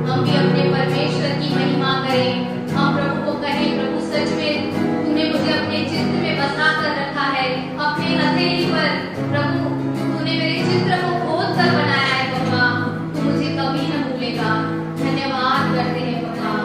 हम भी अपने परमेश्वर की महिमा करें, हम बख्शेगा। धन्यवाद करते हैं पापा।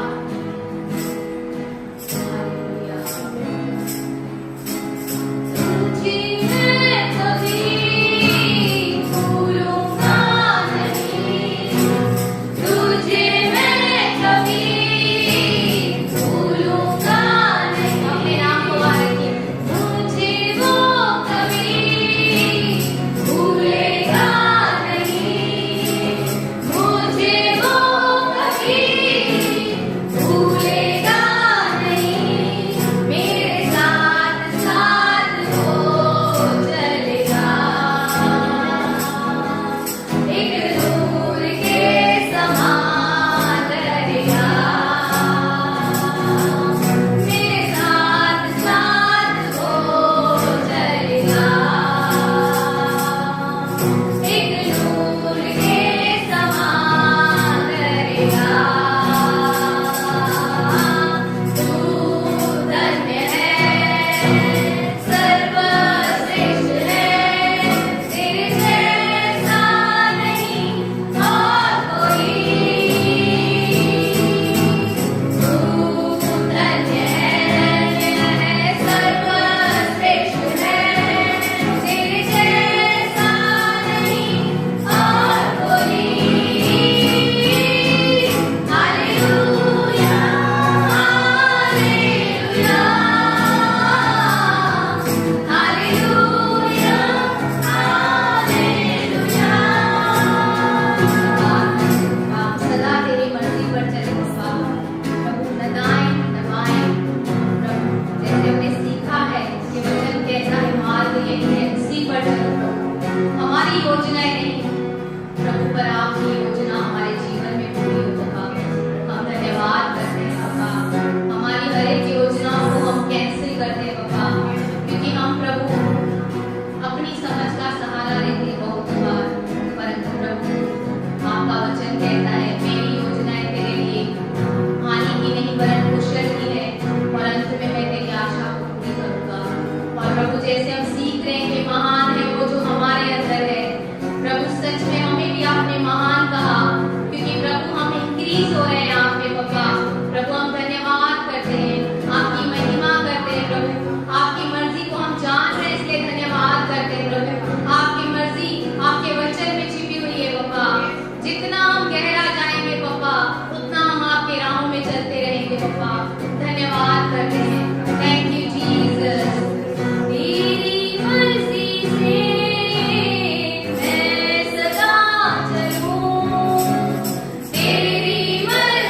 जैसे हम सीख रहे हैं कि महान है वो जो हमारे अंदर है। प्रभु सच में हमें भी आपने महान कहा, क्योंकि प्रभु हम इंक्रीज हो रहे हैं आप में पापा। प्रभु हम धन्यवाद करते हैं, आपकी महिमा करते हैं प्रभु। आपकी मर्जी को हम जान रहे हैं, इसलिए धन्यवाद करते हैं प्रभु। आपकी मर्जी आपके वचन में छिपी हुई है पापा। जितना हम गहरा जाएंगे पापा, उतना हम आपके राहों में चलते रहेंगे पापा। धन्यवाद करते हैं। Thank you Jesus. तेरी मर्जी से मैं सदा चलूं, तेरी मर्जी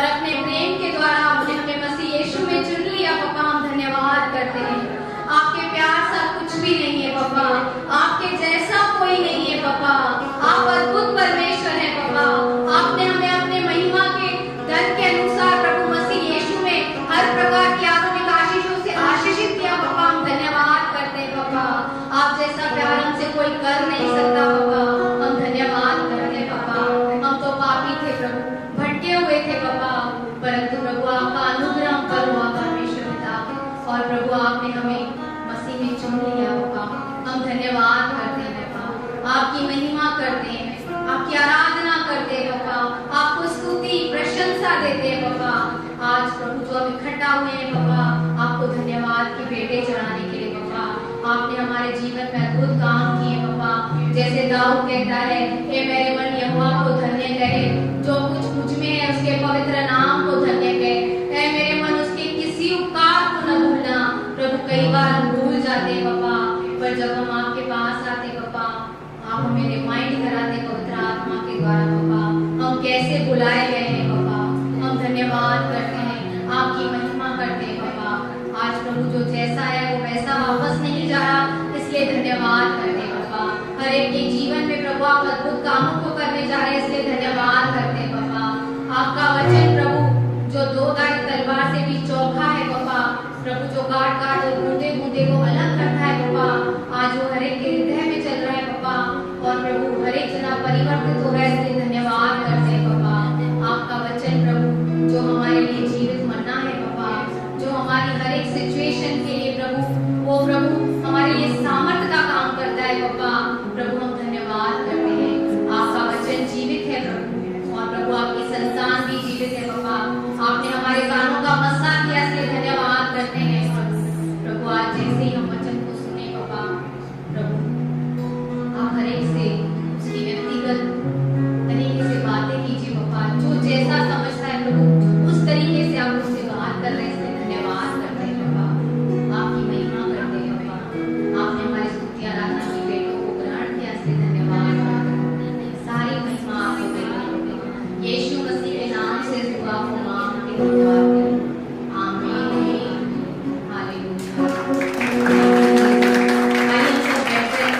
और अपने प्रेम के द्वारा आपने हमें मसीह यीशु में चुन लिया पापा। हम धन्यवाद करते हैं। आपके प्यार सा कुछ भी नहीं है पापा, आपके जैसा कोई नहीं है पापा। आप अद्भुत परमेश्वर हैं पापा। आपने हमें अपने महिमा के धन के अनुसार प्रभु मसीह यीशु में हर प्रकार की आत्मिक आशीषों से आशीषित किया पापा। हम धन्यवाद करते हैं पापा। आप जैसा प्यार हमसे कोई कर नहीं सकता पापा। हम धन्यवाद करते हैं पापा। हम तो पापी थे प्रभु, भटके हुए थे पापा, परंतु प्रभु आपका अनुग्रह हम पर हुआ परमेश्वर पिता। और प्रभु आपने हमें मसीह में चुन लिया पापा। हम धन्यवाद करते हैं पापा, आपकी महिमा करते हैं, आपकी आराधना करते हैं पापा, आपको स्तुति प्रशंसा देते हैं पापा। आज प्रभु जो हम इकट्ठा हुए हैं पापा, आपको धन्यवाद की भेंटें चढ़ाने के लिए पापा। आपने हमारे जीवन में अद्भुत काम किए पापा। जैसे दाऊद कहता है, हे मेरे मन यहोवा को धन्य कहे, जो कुछ मुझ में है उसके पवित्र नाम को धन्य कहे। हे मेरे मन उसके किसी उपकार को न भूलना। प्रभु कई बार हम भूल जाते हैं पापा, पर जब हम आपके पास आते पापा, आप हमें रिमाइंड कराते पवित्र आत्मा के द्वारा पापा, हम कैसे बुलाए गए हैं पापा। हम धन्यवाद करते हैं, आपकी महिमा करते हैं पापा। आज प्रभु जो जैसा है वो वैसा वापस नहीं जा रहा, इसलिए धन्यवाद करते हैं पापा। हर एक के जीवन में प्रभु आप अद्भुत कामों को करने जा रहे हैं, इसलिए धन्यवाद करते हैं पापा। आपका वचन प्रभु जो दो धारी तलवार से भी चौखा है पापा, प्रभु जो काट काट और बूंदे बूंदे को अलग करता है पापा, आज वो हर एक के हृदय में चल रहा है पापा। और प्रभु हर एक जना परिवर्तित हो रहा है, इसलिए धन्यवाद करते हैं पापा। आपका वचन प्रभु जो हमारे लिए जीवित मन्ना है पापा, जो हमारी हर एक सिचुएशन के लिए प्रभु वो प्रभु हमारे लिए सामर्थ्य का काम करता है पापा। प्रभु हम धन्यवाद करते हैं, आपका वचन जीवित है प्रभु, और प्रभु आपकी संतान भी जीवित है पापा। आपने हमारे कानों का मसा किया, इसलिए धन्यवाद करते हैं प्रभु। आज जैसे ही हम वचन को सुने पापा, प्रभु आप हर एक से उसकी व्यक्तिगत तरीके से बातें कीजिए पापा। जो जैसा समझता है प्रभु उस तरीके से आप उससे बात कर रहे हैं, इसलिए धन्यवाद करते हैं पापा। आपकी महिमा करते हैं पापा। आपने हमारी स्तुति आराधना की भेंटों को ग्रहण किया, इसलिए धन्यवाद करते हैं। सारी महिमा आपको देते हैं, यीशु मसीह के नाम से दुआ को मांग के धन्यवाद करें। आमीन। हालेलुया। आइए सब बैठते हैं।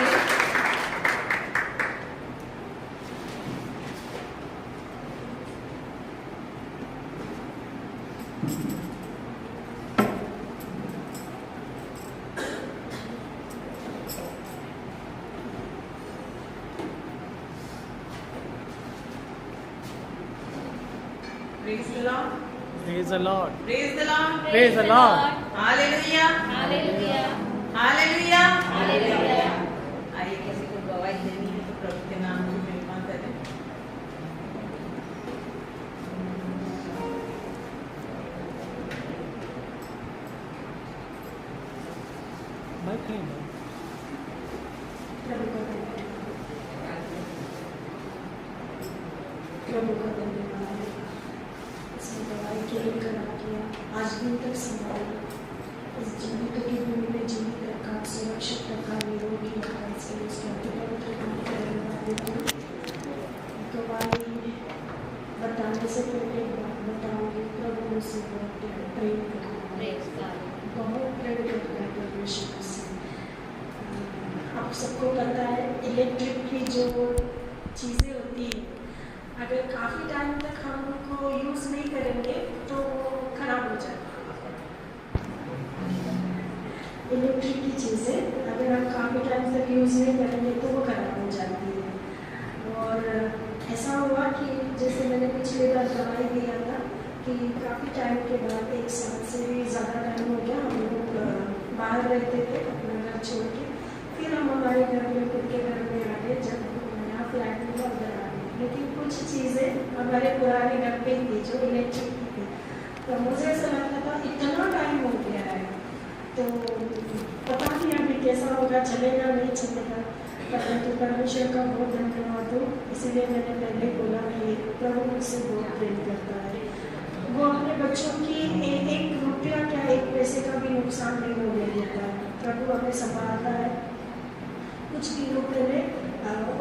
Praise the Lord. Praise the Lord. Praise the Lord. Praise the Lord. Hallelujah. Hallelujah. Hallelujah. Hallelujah. आइए किसी को गवाही देनी है तो प्रभु के नाम की महिमा करें। बैठे हैं। प्रभु का धन्यवाद है, इसने दवाई के लिए करा किया, आज दिन तक संभाला, इस जीवित की भूमि में जीवित रखा, सुरक्षित रखा, निरोगी रखा, इसलिए उसके पवित्र नाम का धन्यवाद देती हूँ। दवाई बताने से पहले एक बात बताऊंगी, प्रभु मुझसे बहुत प्रेम करता है, बहुत प्रेम करता है परमेश्वर से। आप सबको पता है इलेक्ट्रिक की जो चीज़ें होती हैं, अगर काफ़ी टाइम तक हम उनको यूज़ नहीं करेंगे तो वो खराब हो जाती है। इलेक्ट्रिक की चीज़ें अगर हम काफ़ी टाइम तक यूज़ नहीं करेंगे तो वो खराब हो जाती है। और ऐसा हुआ कि जैसे मैंने पिछली बार दवाई दिया था कि काफ़ी टाइम के बाद, 1 साल से भी ज़्यादा टाइम हो गया, हम लोग बाहर रहते थे अपना घर छोड़ के, फिर हम हमारे घर में खुद के घर में आ गए, जब यहाँ फ्लैट में अंदर आ गए। लेकिन कुछ चीज़ें हमारे पुराने घर पे थी जो इलेक्ट्रिक की थी, तो मुझे ऐसा लगता था इतना टाइम हो गया है तो पता नहीं अभी कैसा होगा, चलेगा नहीं चलेगा। परंतु परमेश्वर का बहुत धन्यवाद हो, इसीलिए मैंने पहले बोला कि प्रभु मुझसे बहुत प्रेम करता है। वो अपने बच्चों की एक रुपया क्या 1 पैसे का भी नुकसान नहीं होने देता है। प्रभु हमें संभालता है। कुछ दिनों पहले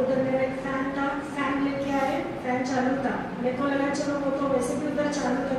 उधर मेरा एक फैन था, फैन लेके आए, फैन चालू था, मेरे को लगा चलो वो तो वैसे भी उधर चालू था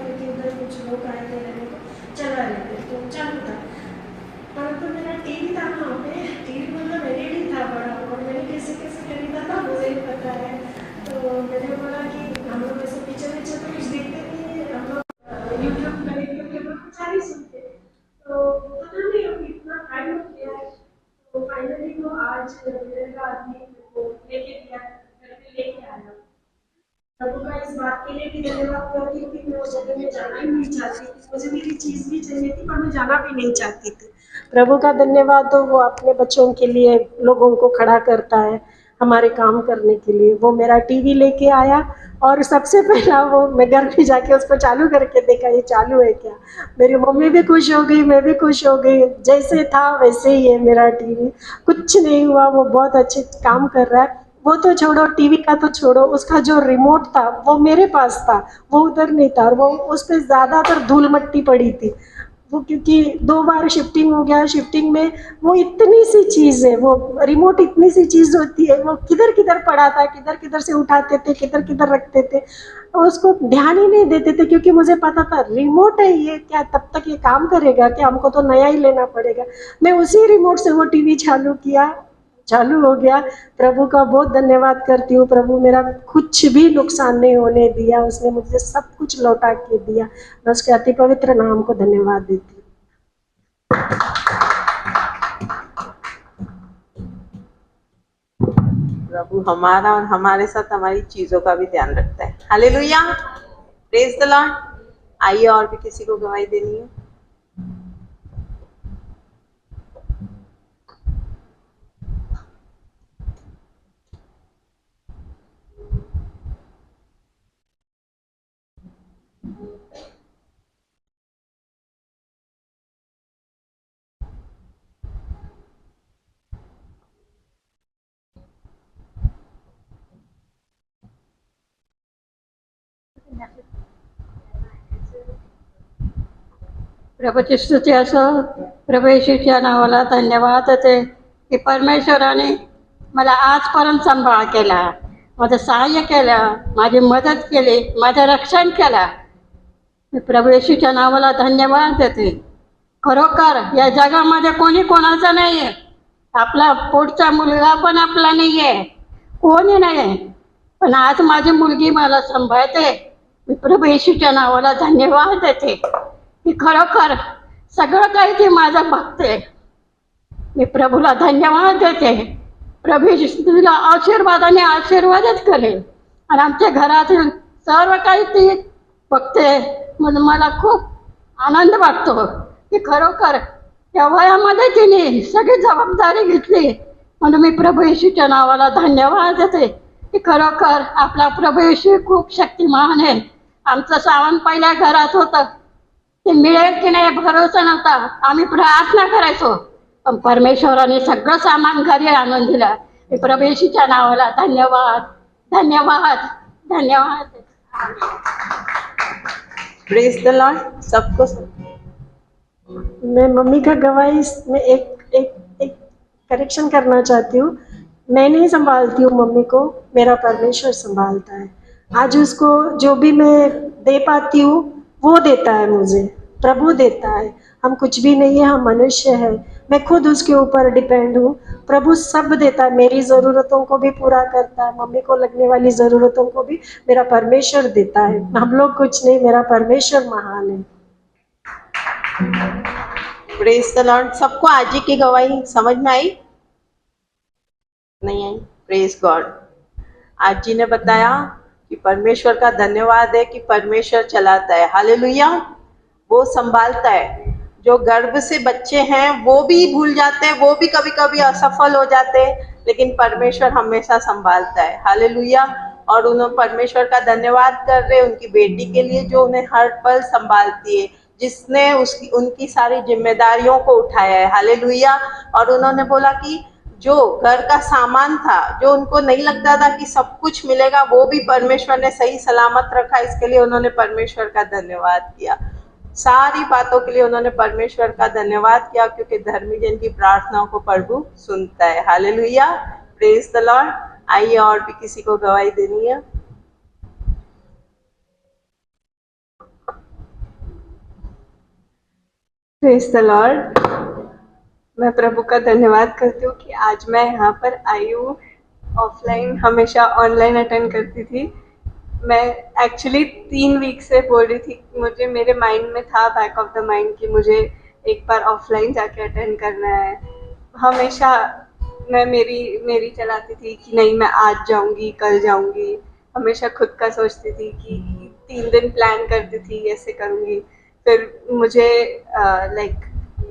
इस बात के लिए भी धन्यवाद करती हूँ कि मैं उस जगह में जाना ही नहीं चाहती थी। मुझे मेरी चीज़ भी चाहिए थी पर मैं जाना भी नहीं चाहती थी। प्रभु का धन्यवाद हो, वो अपने बच्चों के लिए लोगों को खड़ा करता है हमारे काम करने के लिए। वो मेरा टीवी लेके आया और सबसे पहला वो मैं घर में जाके उसको चालू करके देखा, ये चालू है क्या। मेरी मम्मी भी खुश हो गई, मैं भी खुश हो गई। जैसे था वैसे ही है मेरा टीवी, कुछ नहीं हुआ। वो बहुत अच्छे काम कर रहा है। वो तो छोड़ो, टीवी का तो छोड़ो, उसका जो रिमोट था वो मेरे पास था, वो उधर नहीं था और वो उस पर ज़्यादातर धूल मट्टी पड़ी थी। वो क्योंकि 2 बार शिफ्टिंग हो गया, शिफ्टिंग में वो इतनी सी चीज़ है, वो रिमोट इतनी सी चीज़ होती है, वो किधर किधर पड़ा था, किधर किधर से उठाते थे, किधर किधर रखते थे, उसको ध्यान ही नहीं देते थे क्योंकि मुझे पता था रिमोट है ये, क्या तब तक ये काम करेगा क्या, हमको तो नया ही लेना पड़ेगा। मैं उसी रिमोट से वो टीवी चालू किया, चालू हो गया। प्रभु का बहुत धन्यवाद करती हूँ। प्रभु मेरा कुछ भी नुकसान नहीं होने दिया, उसने मुझे सब कुछ लौटा के दिया। मैं उसके अति पवित्र नाम को धन्यवाद देती हूँ। प्रभु हमारा और हमारे साथ हमारी चीजों का भी ध्यान रखता है। Hallelujah, praise the Lord. आइए और भी किसी को गवाही देनी है। प्रभूची स्तुती असो. प्रभू येशूच्या नावाला धन्यवाद होते की परमेश्वराने मला आजपर्यंत सांभाळ केला, माझं सहाय्य केलं, माझी मदत केली, माझं रक्षण केलं. मी प्रभू येशूच्या नावाला धन्यवाद देते. खरोखर या जगामध्ये कोणी कोणाचं नाही आहे. आपला पुढचा मुलगा पण आपला नाही आहे, कोणी नाही आहे. पण आज माझी मुलगी मला सांभाळते. मी प्रभू येशूच्या नावाला धन्यवाद देते की खरोखर सगळं काही ती माझं बघते. मी प्रभूला धन्यवाद देते. प्रभू तुला आशीर्वादाने आशीर्वादच करेल आणि आमच्या घरातील सर्व काही ती बघते. म्हणून मला खूप आनंद वाटतो की खरोखर या वयामध्ये तिने सगळी जबाबदारी घेतली. म्हणून मी प्रभू येशूच्या नावाला धन्यवाद देते की खरोखर आपला प्रभू येशू खूप शक्तिमान आहे. आमचं सामान पहिल्या घरात होतं, ते मिळेल की नाही भरोसा नव्हता. आम्ही प्रार्थना करायचो, पण परमेश्वराने सगळं सामान घरी आणून दिलं. मी प्रभू येशूच्या नावाला धन्यवाद धन्यवाद धन्यवाद. Praise the Lord. सबको मैं मम्मी का गवाही में एक एक एक करेक्शन करना चाहती हूँ. मैं नहीं संभालती हूँ मम्मी को, मेरा परमेश्वर संभालता है. आज उसको जो भी मैं दे पाती हूँ वो देता है मुझे, प्रभु देता है. हम कुछ भी नहीं है, हम मनुष्य है. मैं खुद उसके ऊपर डिपेंड हूँ. प्रभु सब देता है, मेरी ज़रूरतों को भी पूरा करता है, मम्मी को लगने वाली ज़रूरतों को भी मेरा परमेश्वर देता है. हम लोग कुछ नहीं, मेरा परमेश्वर महान है. Praise the Lord. सबको आज ही की गवाही समझ में आई? नहीं आई? Praise God. आज जी ने बताया कि परमेश्वर का धन्यवाद है कि परमेश्वर चलाता है. हालेलुया. वो संभालता है. जो गर्भ से बच्चे हैं वो भी भूल जाते हैं, वो भी कभी कभी असफल हो जाते हैं, लेकिन परमेश्वर हमेशा संभालता है. हालेलुया. और उन्होंने परमेश्वर का धन्यवाद कर रहे उनकी बेटी के लिए जो उन्हें हर पल संभालती है, जिसने उसकी उनकी सारी जिम्मेदारियों को उठाया है. हालेलुया. और उन्होंने बोला कि जो घर का सामान था, जो उनको नहीं लगता था कि सब कुछ मिलेगा, वो भी परमेश्वर ने सही सलामत रखा. इसके लिए उन्होंने परमेश्वर का धन्यवाद किया. सारी बातों के लिए उन्होंने परमेश्वर का धन्यवाद किया, क्योंकि धर्मी जन की प्रार्थनाओं को प्रभु सुनता है. हालेलुया. Praise the Lord. आइए और भी किसी को गवाही देनी है. Praise the Lord. मैं प्रभु का धन्यवाद करती हूँ कि आज मैं यहाँ पर आई हूँ. ऑफलाइन हमेशा ऑनलाइन अटेंड करती थी. मैं एक्चुअली 3 वीक से बोल रही थी, मुझे मेरे माइंड में था, बैक ऑफ द माइंड, कि मुझे एक बार ऑफलाइन जाके अटेंड करना है. हमेशा मैं मेरी चलाती थी कि नहीं मैं आज जाऊँगी, कल जाऊँगी, हमेशा खुद का सोचती थी कि 3 दिन प्लान करती थी ऐसे करूँगी। फिर मुझे लाइक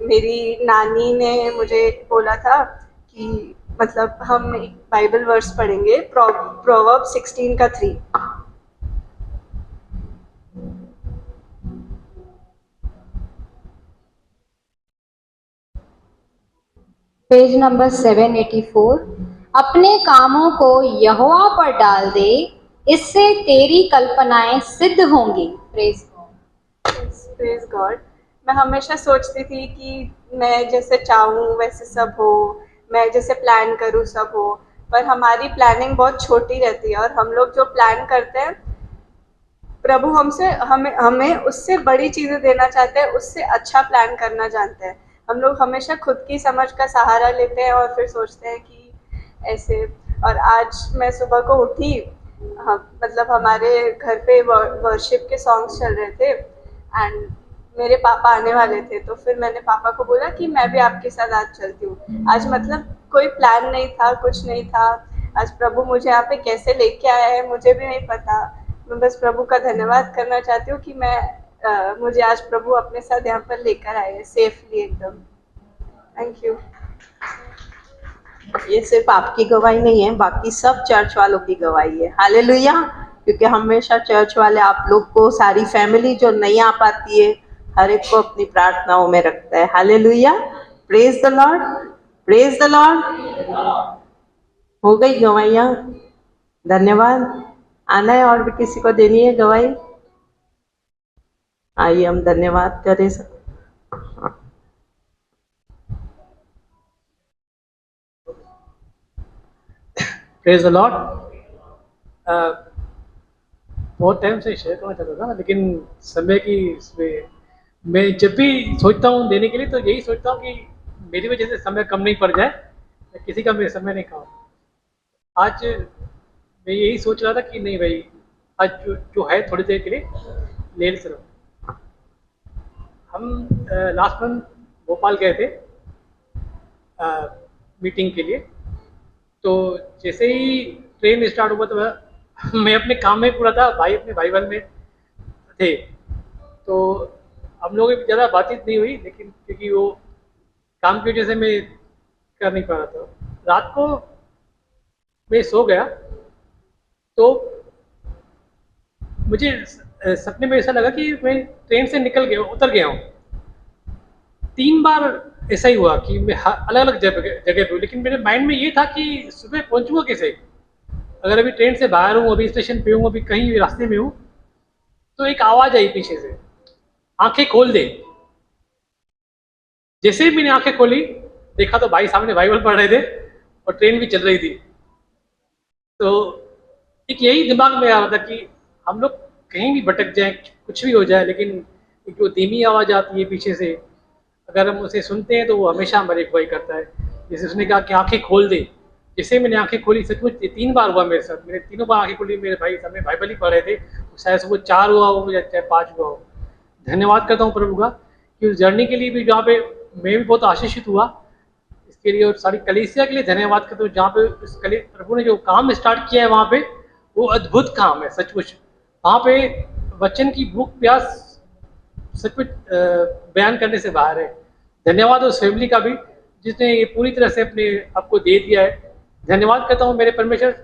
मेरी नानी ने मुझे बोला था कि मतलब हम एक बाइबल वर्स पढ़ेंगे, प्रोवर्ब 16 का 3। Page number 784। अपने कामों को यहोवा पर डाल दे, इससे तेरी कल्पनाएं सिद्ध होंगी। Praise praise God. मैं हमेशा सोचती थी कि मैं जैसे चाहूँ वैसे सब हो, मैं जैसे प्लान करूँ सब हो, पर हमारी प्लानिंग बहुत छोटी रहती है और हम लोग जो प्लान करते हैं प्रभु हमें उससे बड़ी चीज़ें देना चाहते हैं, उससे अच्छा प्लान करना जानते हैं। हम लोग हमेशा खुद की समझ का सहारा लेते हैं और फिर सोचते हैं कि ऐसे। और आज मैं सुबह को उठी, मतलब हमारे घर पे वर्शिप के सॉन्ग्स चल रहे थे एंड मेरे पापा आने वाले थे, तो फिर मैंने पापा को बोला कि मैं भी आपके साथ आज चलती हूँ। आज मतलब कोई प्लान नहीं था, कुछ नहीं था। आज प्रभु मुझे यहाँ पे कैसे लेके आया है मुझे भी नहीं पता। मैं बस प्रभु का धन्यवाद करना चाहती हूँ कि मुझे आज प्रभु अपने साथ यहाँ पर लेकर आए हैं सेफली एकदम। Thank you. ये सिर्फ आपकी गवाही नहीं है, बाकी सब चर्च वालों की गवाही है। हालेलुया। क्योंकि हमेशा चर्च वाले आप लोग को, सारी फैमिली जो नहीं आ पाती है, हर एक को अपनी प्रार्थनाओं में रखता है। Hallelujah. Praise the Lord, praise the Lord. हो गई गवाहियाँ। धन्यवाद। आना है और भी किसी को देनी है गवाही? आइए हम धन्यवाद करें। Praise the Lord. बहुत टाइम से शेयर करना चाहता था, लेकिन समय की इसमें मैं जब भी सोचता हूँ देने के लिए तो यही सोचता हूँ कि मेरी वजह से समय कम नहीं पड़ जाए, किसी का मैं समय नहीं खाऊँ। आज मैं यही सोच रहा था कि नहीं भाई, आज जो है थोड़ी देर के लिए ले चलो। हम लास्ट मंथ भोपाल गए थे मीटिंग के लिए, तो जैसे ही ट्रेन स्टार्ट हुआ तो मैं अपने काम में पूरा था, भाई अपने भाई बहन में थे, तो हम लोगों की ज़्यादा बातचीत नहीं हुई, लेकिन क्योंकि वो काम की वजह से मैं कर नहीं पा रहा था। रात को मैं सो गया तो मुझे सपने में ऐसा लगा कि मैं ट्रेन से उतर गया हूँ। 3 बार ऐसा ही हुआ कि मैं अलग अलग जगह पे हूँ, लेकिन मेरे माइंड में ये था कि सुबह पहुँचूँगा कैसे। अगर अभी ट्रेन से बाहर हूँ, अभी स्टेशन पे हूँ, अभी कहीं रास्ते में हूँ, तो एक आवाज़ आई पीछे से, आंखें खोल दे। जैसे ही मैंने आंखें खोली, देखा तो भाई सामने बाइबल पढ़ रहे थे और ट्रेन भी चल रही थी। तो एक यही दिमाग में आ रहा था कि हम लोग कहीं भी भटक जाएं, कुछ भी हो जाए, लेकिन एक जो धीमी आवाज़ आती है पीछे से, अगर हम उसे सुनते हैं तो वो हमेशा हमारी अगुवाई करता है। जैसे उसने कहा कि आंखें खोल दे, जैसे मैंने आंखें खोली, सचमुच 3 बार हुआ मेरे साथ। मैंने तीनों बार आंखें खोली, मेरे भाई सामने बाइबल ही पढ़ रहे थे, शायद वो 4 हुआ हो या चाहे 5 हुआ हो। धन्यवाद करता हूँ प्रभु का कि उस जर्नी के लिए भी, जहाँ पे मैं भी बहुत आशीषित हुआ इसके लिए, और सारी कलीसिया के लिए धन्यवाद करता हूँ, जहाँ पे प्रभु ने जो काम स्टार्ट किया है वहाँ पे वो अद्भुत काम है सचमुच। वहाँ पे वचन की भूख प्यास सचमुच बयान करने से बाहर है। धन्यवाद उस फैमिली का भी जिसने ये पूरी तरह से अपने आपको दे दिया है। धन्यवाद करता हूँ मेरे परमेश्वर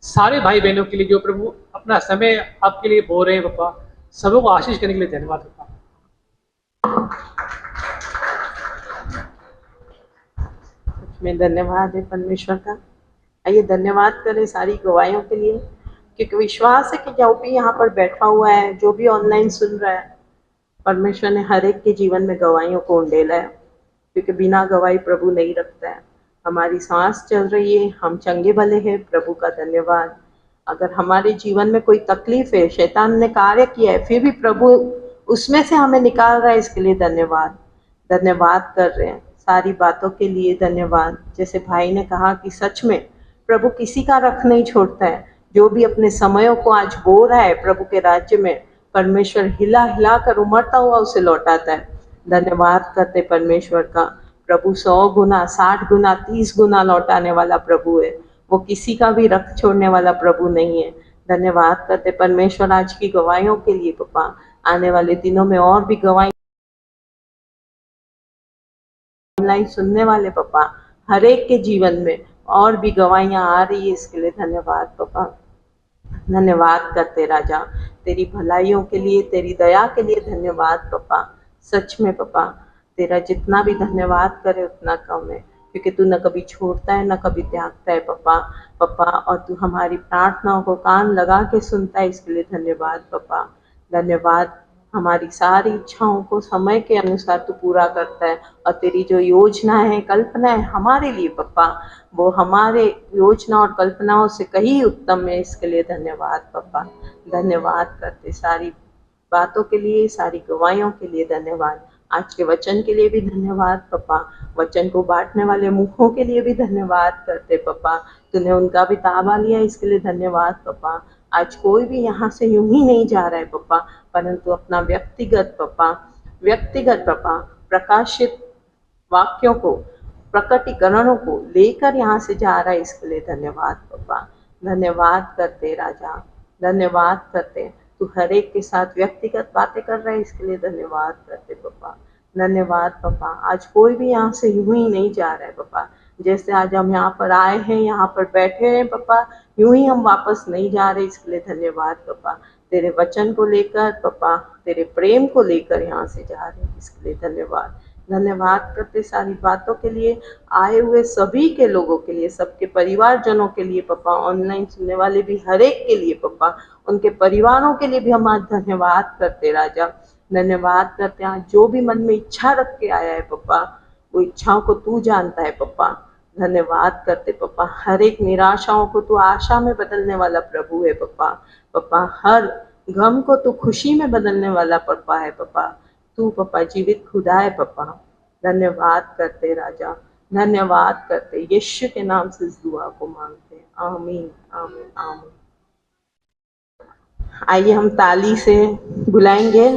सारे भाई बहनों के लिए जो प्रभु अपना समय आपके लिए बो रहे हैं। पापा सबों को आशीष करने के लिए धन्यवाद करता हूँ। में धन्यवाद है परमेश्वर का। आइए धन्यवाद करें सारी गवाहियों के लिए, क्योंकि विश्वास है कि जो भी यहाँ पर बैठा हुआ है, जो भी ऑनलाइन सुन रहा है, परमेश्वर ने हर एक के जीवन में गवाहियों को उंडेला है, क्योंकि बिना गवाही प्रभु नहीं रखता है। हमारी सांस चल रही है, हम चंगे भले हैं, प्रभु का धन्यवाद। अगर हमारे जीवन में कोई तकलीफ है, शैतान ने कार्य किया है, फिर भी प्रभु उसमें से हमें निकाल रहा है, इसके लिए धन्यवाद। धन्यवाद कर रहे हैं सारी बातों के लिए। धन्यवाद। जैसे भाई ने कहा कि सच में प्रभु किसी का रख नहीं छोड़ता है। जो भी अपने समयों को आज बो रहा है प्रभु के राज्य में, परमेश्वर हिला हिला कर उमड़ता हुआ उसे लौटाता है। धन्यवाद करते परमेश्वर का। प्रभु 100 गुना, 60 गुना, 30 गुना लौटाने वाला प्रभु है। वो किसी का भी रख छोड़ने वाला प्रभु नहीं है। धन्यवाद करते परमेश्वर आज की गवाहियों के लिए पापा। आने वाले दिनों में और भी गवाही ऑनलाइन सुनने वाले पापा, हर एक के जीवन में और भी गवाहियां आ रही है, इसके लिए धन्यवाद पापा। धन्यवाद करते राजा, तेरी भलाइयों के लिए, तेरी दया के लिए धन्यवाद पापा। सच में पापा, तेरा जितना भी धन्यवाद करे उतना कम है, क्योंकि तू न कभी छोड़ता है न कभी त्यागता है पापा। और तू हमारी प्रार्थनाओं को कान लगा के सुनता है, इसके लिए धन्यवाद पापा। धन्यवाद, हमारी सारी इच्छाओं को समय के अनुसार तू पूरा करता है, और तेरी जो योजना है, कल्पना है हमारे लिए पापा, वो हमारे योजना और कल्पनाओं से कहीं उत्तम है, इसके लिए धन्यवाद पापा। धन्यवाद करते सारी बातों के लिए, सारी गवाहियों के लिए धन्यवाद। आज के वचन के लिए भी धन्यवाद पापा। वचन को बांटने वाले मुखों के लिए भी धन्यवाद करते पापा। तूने उनका भी ताबा लिया, इसके लिए धन्यवाद पापा। आज कोई भी यहाँ से यूं ही नहीं जा रहा है पापा, परंतु अपना व्यक्तिगत पापा प्रकाशित वाक्यों को, प्रकटीकरणों को लेकर यहाँ से जा रहा है, इसके लिए धन्यवाद पापा। धन्यवाद करते राजा, धन्यवाद करते। तू हर एक के साथ व्यक्तिगत बातें कर रहा है, इसके लिए धन्यवाद करते पापा। धन्यवाद पापा। आज कोई भी यहाँ से यूं ही नहीं जा रहा है पापा। जैसे आज हम यहाँ पर आए हैं, यहाँ पर बैठे हैं पापा, यूं ही हम वापस नहीं जा रहे, इसके लिए धन्यवाद पापा। तेरे वचन को लेकर पापा, तेरे प्रेम को लेकर यहाँ से जा रहे हैं, इसके लिए धन्यवाद। धन्यवाद करते सारी बातों के लिए, आए हुए सभी के लोगों के लिए, सबके परिवारजनों के लिए पापा, ऑनलाइन सुनने वाले भी हर एक के लिए पापा, उनके परिवारों के लिए भी हम आज धन्यवाद करते राजा। धन्यवाद करते हैं, आज जो भी मन में इच्छा रख के आया है पापा, वो इच्छाओं को तू जानता है पापा। धन्यवाद करते पापा, हर एक निराशाओं को तू आशा में बदलने वाला प्रभु है पापा। हर गम को तू खुशी में बदलने वाला पापा है पापा। तू पापा जीवित खुदा है पापा। धन्यवाद करते राजा, धन्यवाद करते, यीशु के नाम से इस दुआ को मांगते हैं, आमीन आमीन आमीन। आइए हम ताली से बुलाएंगे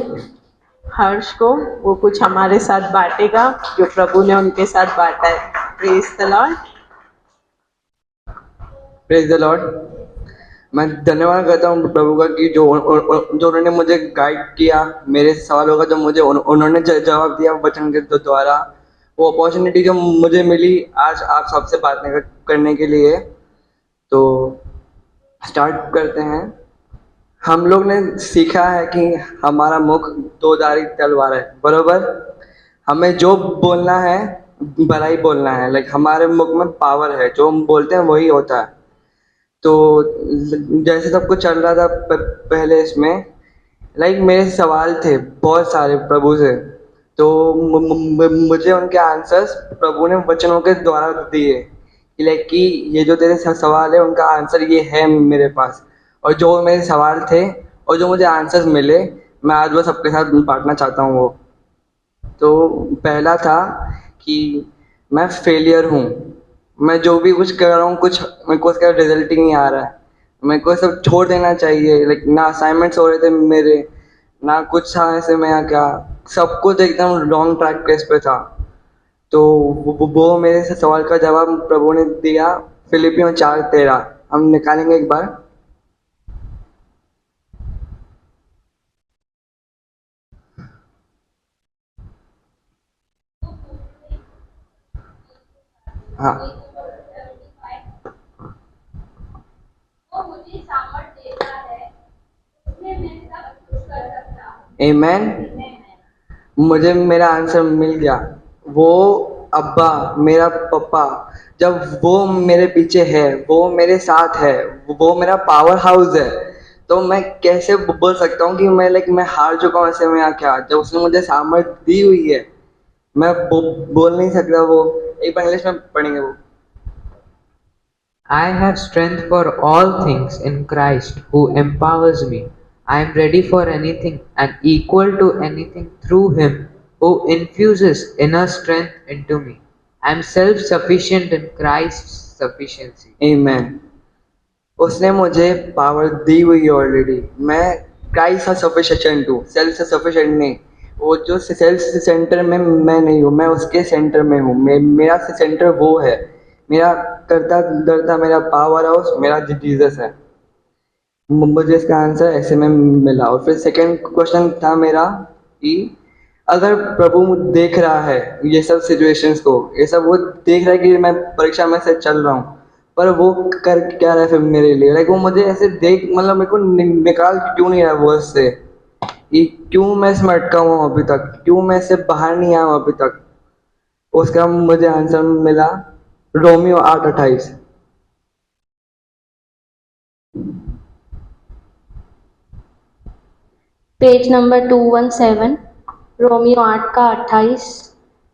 हर्ष को, वो कुछ हमारे साथ बांटेगा जो प्रभु ने उनके साथ बांटा है। Praise the Lord, praise the Lord. मैं धन्यवाद करता हूँ प्रभु का कि जो उन्होंने मुझे गाइड किया, मेरे सवालों का जो मुझे उन्होंने जवाब दिया वचन के द्वारा, वो अपॉर्चुनिटी जो मुझे मिली आज आप सबसे बातें करने के लिए। तो स्टार्ट करते हैं। हम लोग ने सीखा है कि हमारा मुख दोधारी तलवार है, बरोबर। हमें जो बोलना है भलाई बोलना है, लाइक हमारे मुख में पावर है, जो हम बोलते हैं वही होता है। तो जैसे सब कुछ चल रहा था पहले इसमें, लाइक मेरे सवाल थे बहुत सारे प्रभु से, तो मुझे उनके आंसर्स प्रभु ने वचनों के द्वारा दिए कि लाइक कि ये जो तेरे सवाल है उनका आंसर ये है मेरे पास। और जो मेरे सवाल थे और जो मुझे आंसर्स मिले, मैं आज वो सबके साथ बांटना चाहता हूँ। वो तो पहला था कि मैं फेलियर हूँ, मैं जो भी कुछ कर रहा हूँ कुछ मेरे को उसका रिजल्ट ही नहीं आ रहा है, मेरे को सब छोड़ देना चाहिए। लाइक ना असाइनमेंट्स हो रहे थे मेरे, ना कुछ था ऐसे में, या क्या सब कुछ एकदम लॉन्ग ट्रैक पे इस पे था। तो वो मेरे से सवाल का जवाब प्रभु ने दिया फिलिपियों 4:13। हम निकालेंगे एक बार। हाँ, आमेन। मुझे मेरा आंसर मिल गया। वो अब्बा, मेरा पापा, जब वो मेरे पीछे है, वो मेरे साथ है, वो मेरा पावर हाउस है, तो मैं कैसे बोल सकता हूँ कि मैं हार चुका हूँ ऐसे में, या क्या, जब उसने मुझे सामर्थ्य दी हुई है। मैं बोल नहीं सकता। वो एक बार इंग्लिश में पढ़ेंगे वो। I have strength for all things in Christ who empowers me. I am ready for anything and equal to anything through Him who infuses inner strength into me. I am self-sufficient in Christ's sufficiency. Amen. उसने मुझे power दी हुई है already. मैं Christ का sufficient हूँ, self से sufficient नहीं। वो जो सेल्फ सेंटर में मैं नहीं हूँ, मैं उसके सेंटर में हूँ। मेरा सेंटर वो है, मेरा करता धरता मेरा पावर हाउस मेरा जीसस है। मुझे इसका आंसर ऐसे में मिला। और फिर सेकंड क्वेश्चन था मेरा कि अगर प्रभु देख रहा है ये सब सिचुएशंस को, ये सब वो देख रहा है कि मैं परीक्षा में से चल रहा हूँ, पर वो कर क्या रहा है फिर मेरे लिए, लाइक वो मुझे ऐसे देख, मतलब मेरे को निकाल क्यों नहीं रहा वो इससे, कि क्यों मैं इसमें अटका हुआ हूँ अभी तक, क्यों मैं इससे बाहर नहीं आया हूँ अभी तक। उसका मुझे आंसर मिला रोमियो 8:28। पेज नंबर 217, रोमियो 8 का 28।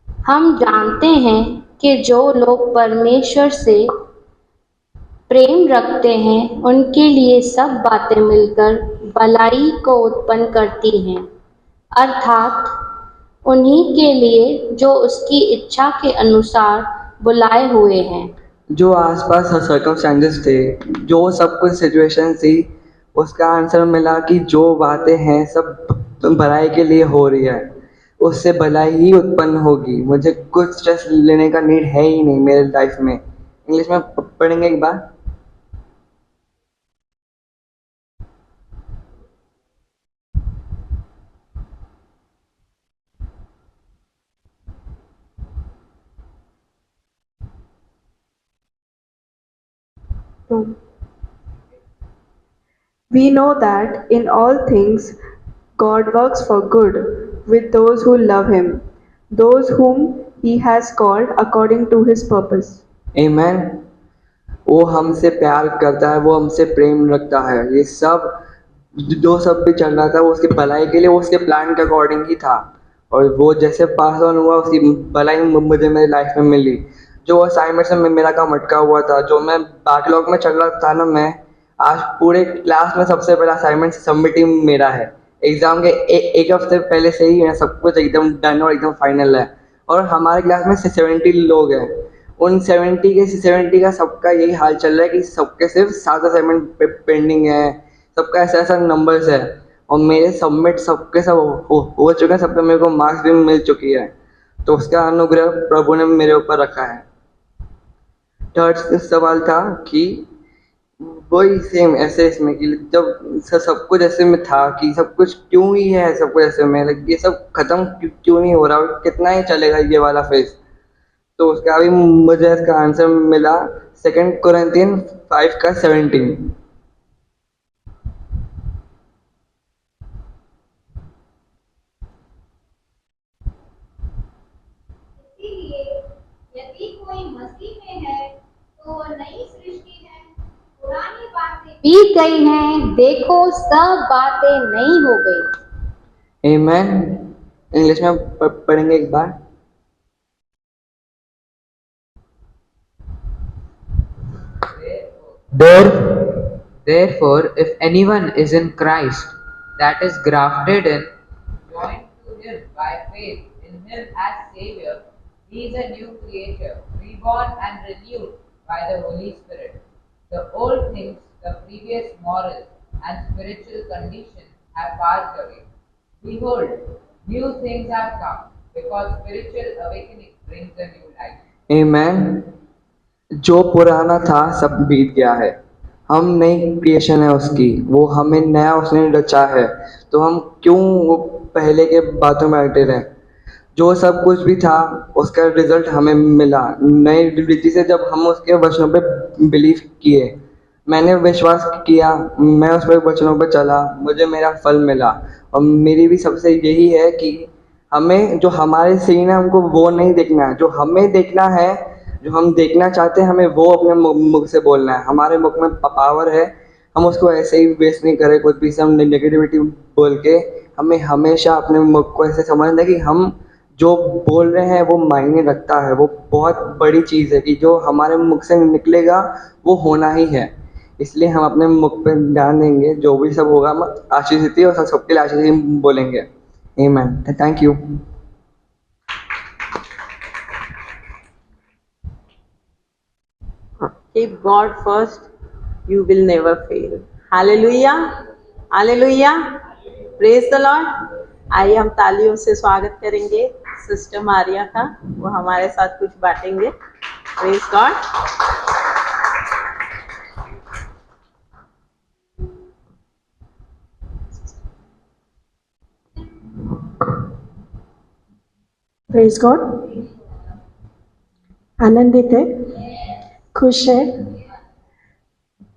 हम जानते हैं कि जो लोग परमेश्वर से प्रेम रखते हैं उनके लिए सब बातें मिलकर भलाई को उत्पन्न करती हैं, अर्थात उन्हीं के लिए जो उसकी इच्छा के अनुसार बुलाए हुए हैं। जो आसपास सर्कमस्टेंसेस थे, जो सब कुछ सिचुएशन थी, उसका आंसर मिला कि जो बातें हैं सब भलाई के लिए हो रही है, उससे भलाई ही उत्पन्न होगी। मुझे कुछ स्ट्रेस लेने का नीड है ही नहीं मेरे लाइफ में। इंग्लिश में पढ़ेंगे एक बार। We know that in all things God works for good with those who love Him, those whom He has called according to His purpose. आमेन। वो हमसे प्यार करता है, वो हमसे प्रेम रखता है। ये सब जो सब भी चल रहा था वो उसकी भलाई के लिए, वो उसके प्लान के अकॉर्डिंग ही था। और वो जैसे पास ऑन हुआ उसकी भलाई मुझे मेरी लाइफ में मिली। जो असाइनमेंट में मेरा काम अटका हुआ था, जो मैं बैकलॉग में चल रहा था ना, मैं आज पूरे क्लास में सबसे पहला असाइनमेंट सबमिट ही मेरा है। एग्जाम के एक हफ्ते पहले से ही सब कुछ एकदम डन और एकदम फाइनल है। और हमारे क्लास में 70 लोग हैं। उन 70 का सबका यही हाल चल रहा है कि सबके सिर्फ 7 असाइनमेंट पेंडिंग है, सबका ऐसा ऐसा नंबर्स है। और मेरे सबमिट सबके सब हो चुके हैं, सबके मेरे को मार्क्स भी मिल चुकी है। तो उसका अनुग्रह प्रभु ने मेरे ऊपर रखा है। थर्ड सवाल था कि वही सेम ऐसे इसमें कि जब सब कुछ ऐसे में था कि सब कुछ क्यों ही है, सब कुछ ऐसे में, लाइक ये सब खत्म क्यों नहीं हो रहा, और कितना ही चलेगा ये वाला फेज। तो उसका भी मुझे इसका आंसर मिला 2 कोरिन्थियन 5 का 17। इसीलिए यदि कोई मसीह में है तो वो नई सृष्टि है, पुरानी बातें बीत गई हैं, देखो सब बातें नई हो गई। आमेन। इंग्लिश में पढ़ेंगे एक बार। Therefore, if anyone is in Christ, that is grafted in, joined to Him by faith in Him as Savior, he is a new creature, reborn and renewed by the Holy Spirit. The old things, the previous moral and spiritual conditions have passed away. Behold, new things have come, because spiritual awakening brings a new life. आमेन। जो पुराना था सब बीत गया है, हम नई creation है उसकी, वो हमें नया उसने रचा है। तो हम क्यों वो पहले के बातों में अटके रहें। जो सब कुछ भी था उसका रिजल्ट हमें मिला नई रीति से, जब हम उसके वचनों पे बिलीव किए, मैंने विश्वास किया, मैं उस पर वचनों पे चला, मुझे मेरा फल मिला। और मेरी भी सबसे यही है कि हमें जो हमारे सीन है हमको वो नहीं देखना है, जो हमें देखना है, जो हम देखना चाहते हैं, हमें वो अपने मुख से बोलना है। हमारे मुख में पावर है, हम उसको ऐसे ही वेस्ट नहीं करें कुछ भी से हम नेगेटिविटी बोल के। हमें हमेशा अपने मुख को ऐसे समझना है कि हम जो बोल रहे हैं वो मायने रखता है। वो बहुत बड़ी चीज़ है कि जो हमारे मुख से निकलेगा वो होना ही है। इसलिए हम अपने मुख पे ध्यान देंगे, जो भी सब होगा हम आशीषित ही और सबके लिए आशीष ही बोलेंगे। Amen. Thank you. Keep God first, you will never fail. Hallelujah. Hallelujah. Praise the Lord. आइए हम तालियों से स्वागत करेंगे सिस्टर मारिया का, वो हमारे साथ कुछ बांटेंगे। Praise God. Praise God. आनंदित है, खुश है,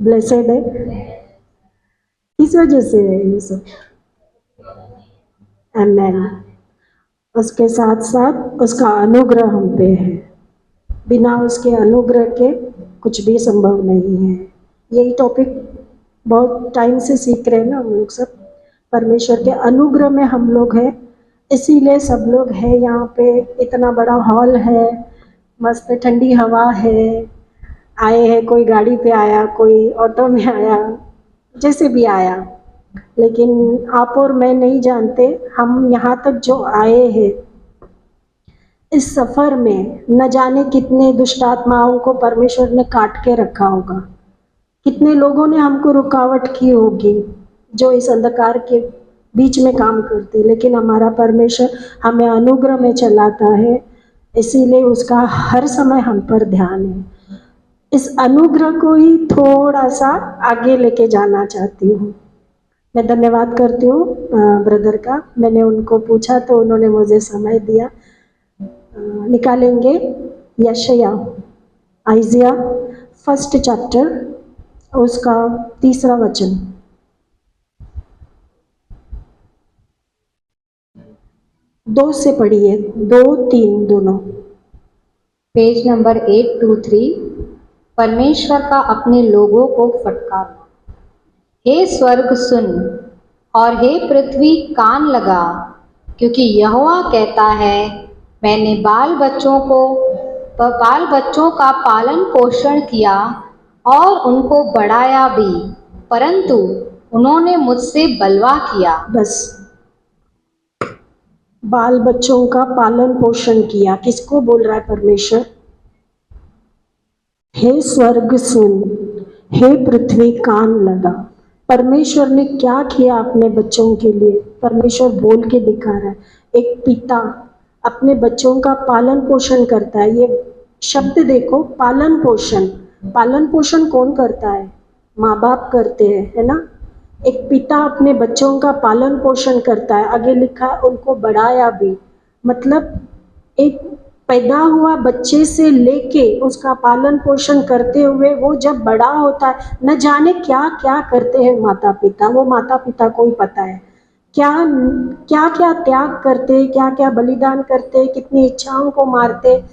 ब्लेसेड है। किस वजह से है ये सब? आमेन। उसके साथ साथ उसका अनुग्रह हम पे है। बिना उसके अनुग्रह के कुछ भी संभव नहीं है। यही टॉपिक बहुत टाइम से सीख रहे हैं ना हम लोग सब। परमेश्वर के अनुग्रह में हम लोग हैं, इसीलिए सब लोग हैं यहाँ पे। इतना बड़ा हॉल है, मस्त ठंडी हवा है। आए हैं, कोई गाड़ी पे आया, कोई ऑटो में आया, जैसे भी आया, लेकिन आप और मैं नहीं जानते हम यहाँ तक जो आए हैं इस सफ़र में न जाने कितने दुष्ट आत्माओं को परमेश्वर ने काट के रखा होगा, कितने लोगों ने हमको रुकावट की होगी जो इस अंधकार के बीच में काम करते, लेकिन हमारा परमेश्वर हमें अनुग्रह में चलाता है, इसीलिए उसका हर समय हम पर ध्यान है। इस अनुग्रह को ही थोड़ा सा आगे लेके जाना चाहती हूँ। मैं धन्यवाद करती हूँ ब्रदर का। मैंने उनको पूछा तो उन्होंने मुझे समय दिया। निकालेंगे यशाया, आइजिया 1 चैप्टर, उसका 3 वचन। दो से पढ़िए, 2, 3 दोनों। Page number 823। परमेश्वर का अपने लोगों को फटकारना। हे स्वर्ग सुन और हे पृथ्वी कान लगा, क्योंकि यहोवा कहता है, मैंने बाल बच्चों का पालन पोषण किया और उनको बढ़ाया भी, परंतु उन्होंने मुझसे बलवा किया। बस, बाल बच्चों का पालन पोषण किया। किसको बोल रहा है परमेश्वर? हे स्वर्ग सुन, हे पृथ्वी कान लगा। परमेश्वर ने क्या किया अपने बच्चों के लिए? परमेश्वर बोल के दिखा रहा है। एक पिता अपने बच्चों का पालन पोषण करता है। ये शब्द देखो, पालन पोषण। पालन पोषण कौन करता है? माँ बाप करते हैं, है ना। एक पिता अपने बच्चों का पालन पोषण करता है। आगे लिखा है उनको बढ़ाया भी, मतलब एक पैदा हुआ बच्चे से लेके उसका पालन पोषण करते हुए वो जब बड़ा होता है, न जाने क्या क्या करते हैं माता पिता। वो माता पिता को ही पता है क्या क्या क्या त्याग करते, क्या क्या बलिदान करते, कितनी इच्छाओं को मारते,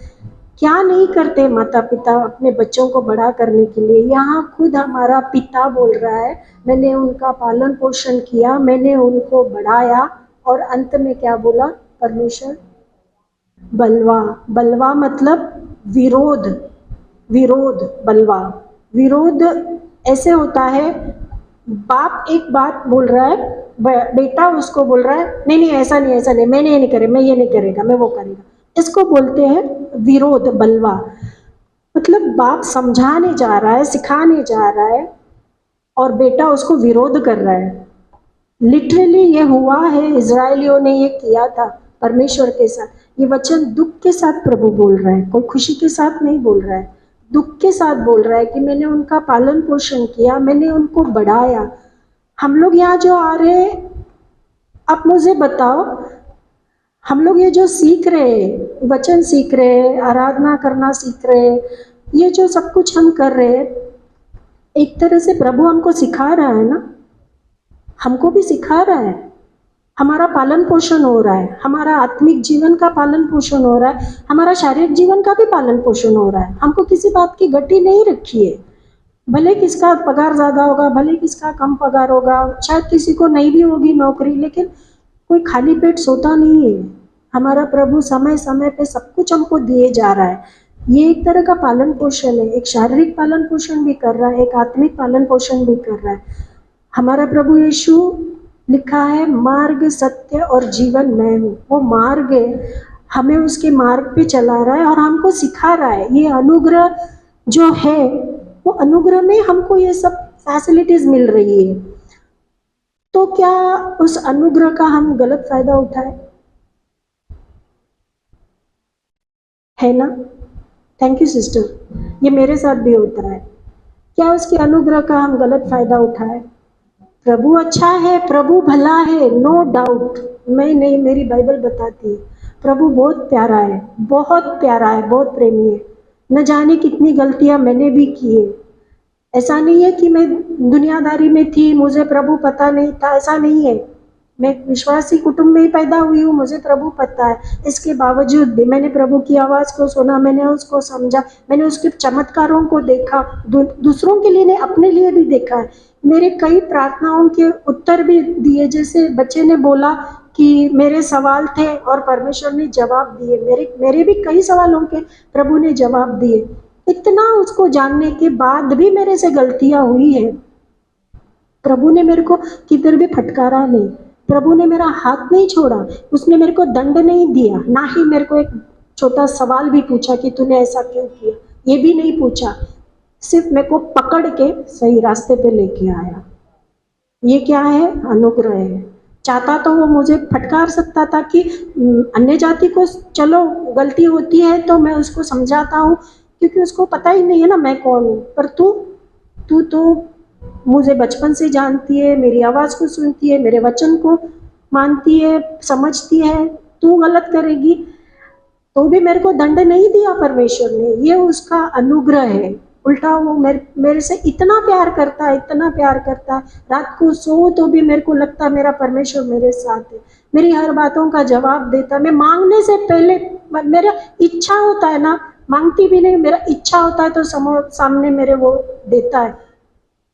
क्या नहीं करते माता पिता अपने बच्चों को बड़ा करने के लिए। यहाँ खुद हमारा पिता बोल रहा है, मैंने उनका पालन पोषण किया, मैंने उनको बढ़ाया। और अंत में क्या बोला परमेश्वर? बलवा। बलवा मतलब विरोध, विरोध, बलवा। विरोध ऐसे होता है, बाप एक बात बोल रहा है, बेटा उसको बोल रहा है, नहीं नहीं ऐसा नहीं, ऐसा नहीं, मैंने ये नहीं करे, मैं ये नहीं करेगा, मैं वो करेगा। इसको बोलते हैं विरोध, बलवा। मतलब बाप समझाने जा रहा है, सिखाने जा रहा है और बेटा उसको विरोध कर रहा है। लिटरली ये हुआ है, इजरायलियों ने ये किया था परमेश्वर के साथ। ये वचन दुख के साथ प्रभु बोल रहा है, कोई खुशी के साथ नहीं बोल रहा है, दुख के साथ बोल रहा है कि मैंने उनका पालन पोषण किया, मैंने उनको बढ़ाया। हम लोग यहाँ जो आ रहे हैं, आप मुझे बताओ, हम लोग ये जो सीख रहे हैं, वचन सीख रहे हैं, आराधना करना सीख रहे हैं, ये जो सब कुछ हम कर रहे हैं, एक तरह से प्रभु हमको सिखा रहा है ना, हमको भी सिखा रहा है। हमारा पालन पोषण हो रहा है, हमारा आत्मिक जीवन का पालन पोषण हो रहा है, हमारा शारीरिक जीवन का भी पालन पोषण हो रहा है। हमको किसी बात की गट्टी नहीं रखी है। भले किसका पगार ज़्यादा होगा, भले किसका कम पगार होगा, शायद किसी को नहीं भी होगी नौकरी, लेकिन कोई खाली पेट सोता नहीं है। हमारा प्रभु समय समय पे सब कुछ हमको दिए जा रहा है। ये एक तरह का पालन पोषण है, एक शारीरिक पालन पोषण भी कर रहा है, एक आत्मिक पालन पोषण भी कर रहा है। हमारा प्रभु यीशु, लिखा है मार्ग, सत्य और जीवन मैं हूँ। वो मार्ग है, हमें उसके मार्ग पे चला रहा है और हमको सिखा रहा है। ये अनुग्रह जो है, वो अनुग्रह में हमको ये सब फैसिलिटीज मिल रही है। तो क्या उस अनुग्रह का हम गलत फायदा उठाए? है ना? Thank you sister. ये मेरे साथ भी होता है। क्या उसके अनुग्रह का हम गलत फायदा उठाए? प्रभु अच्छा है, प्रभु भला है, नो डाउट। मैं नहीं, मेरी बाइबल बताती है प्रभु बहुत प्यारा है, बहुत प्यारा है, बहुत प्रेमी है। न जाने कितनी गलतियां मैंने भी की है। ऐसा नहीं है कि मैं दुनियादारी में थी, मुझे प्रभु पता नहीं था, ऐसा नहीं है। मैं विश्वासी कुटुंब में ही पैदा हुई हूँ, मुझे प्रभु पता है। इसके बावजूद भी मैंने प्रभु की आवाज़ को सुना, मैंने उसको समझा, मैंने उसके चमत्कारों को देखा, दूसरों के लिए नहीं, अपने लिए भी देखा है। मेरे कई प्रार्थनाओं के उत्तर भी दिए। जैसे बच्चे ने बोला कि मेरे सवाल थे और परमेश्वर ने जवाब दिए। मेरे भी कई सवालों के प्रभु ने जवाब दिए। इतना उसको जानने के बाद भी मेरे से गलतियां हुई है। प्रभु ने मेरे को किधर भी फटकारा नहीं, प्रभु ने मेरा हाथ नहीं छोड़ा, उसने मेरे को दंड नहीं दिया, ना ही मेरे को एक छोटा सवाल भी पूछा कि तूने ऐसा क्यों किया, ये भी नहीं पूछा। सिर्फ मेरे को पकड़ के सही रास्ते पे लेके आया। ये क्या है? अनुग्रह है। चाहता तो वो मुझे फटकार सकता था कि अन्य जाति को चलो गलती होती है तो मैं उसको समझाता हूँ, क्योंकि उसको पता ही नहीं है ना मैं कौन हूँ। पर तू तो मुझे बचपन से जानती है, मेरी आवाज़ को सुनती है, मेरे वचन को मानती है, समझती है, तू गलत करेगी तो भी मेरे को दंड नहीं दिया परमेश्वर ने। ये उसका अनुग्रह है। उल्टा वो मेरे से इतना प्यार करता है, इतना प्यार करता है। रात को सो तो भी मेरे को लगता है मेरा परमेश्वर मेरे साथ है, मेरी हर बातों का जवाब देता है। मैं मांगने से पहले मेरा इच्छा होता है ना, मांगती भी नहीं, मेरा इच्छा होता है तो सामने मेरे वो देता है।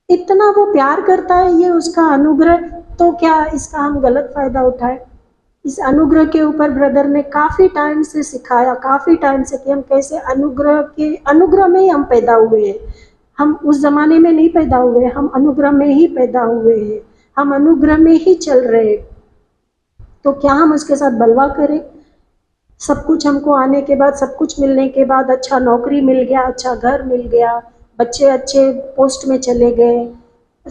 इतना वो प्यार करता है, ये उसका अनुग्रह। तो क्या इसका हम गलत फायदा उठाए? इस अनुग्रह के ऊपर ब्रदर ने काफ़ी टाइम से सिखाया, काफ़ी टाइम से, कि हम कैसे अनुग्रह में ही हम पैदा हुए हैं। हम उस ज़माने में नहीं पैदा हुए, हम अनुग्रह में ही पैदा हुए हैं, हम अनुग्रह में ही चल रहे हैं। तो क्या हम उसके साथ बलवा करें? सब कुछ हमको आने के बाद, सब कुछ मिलने के बाद, अच्छा नौकरी मिल गया, अच्छा घर मिल गया, बच्चे अच्छे पोस्ट में चले गए,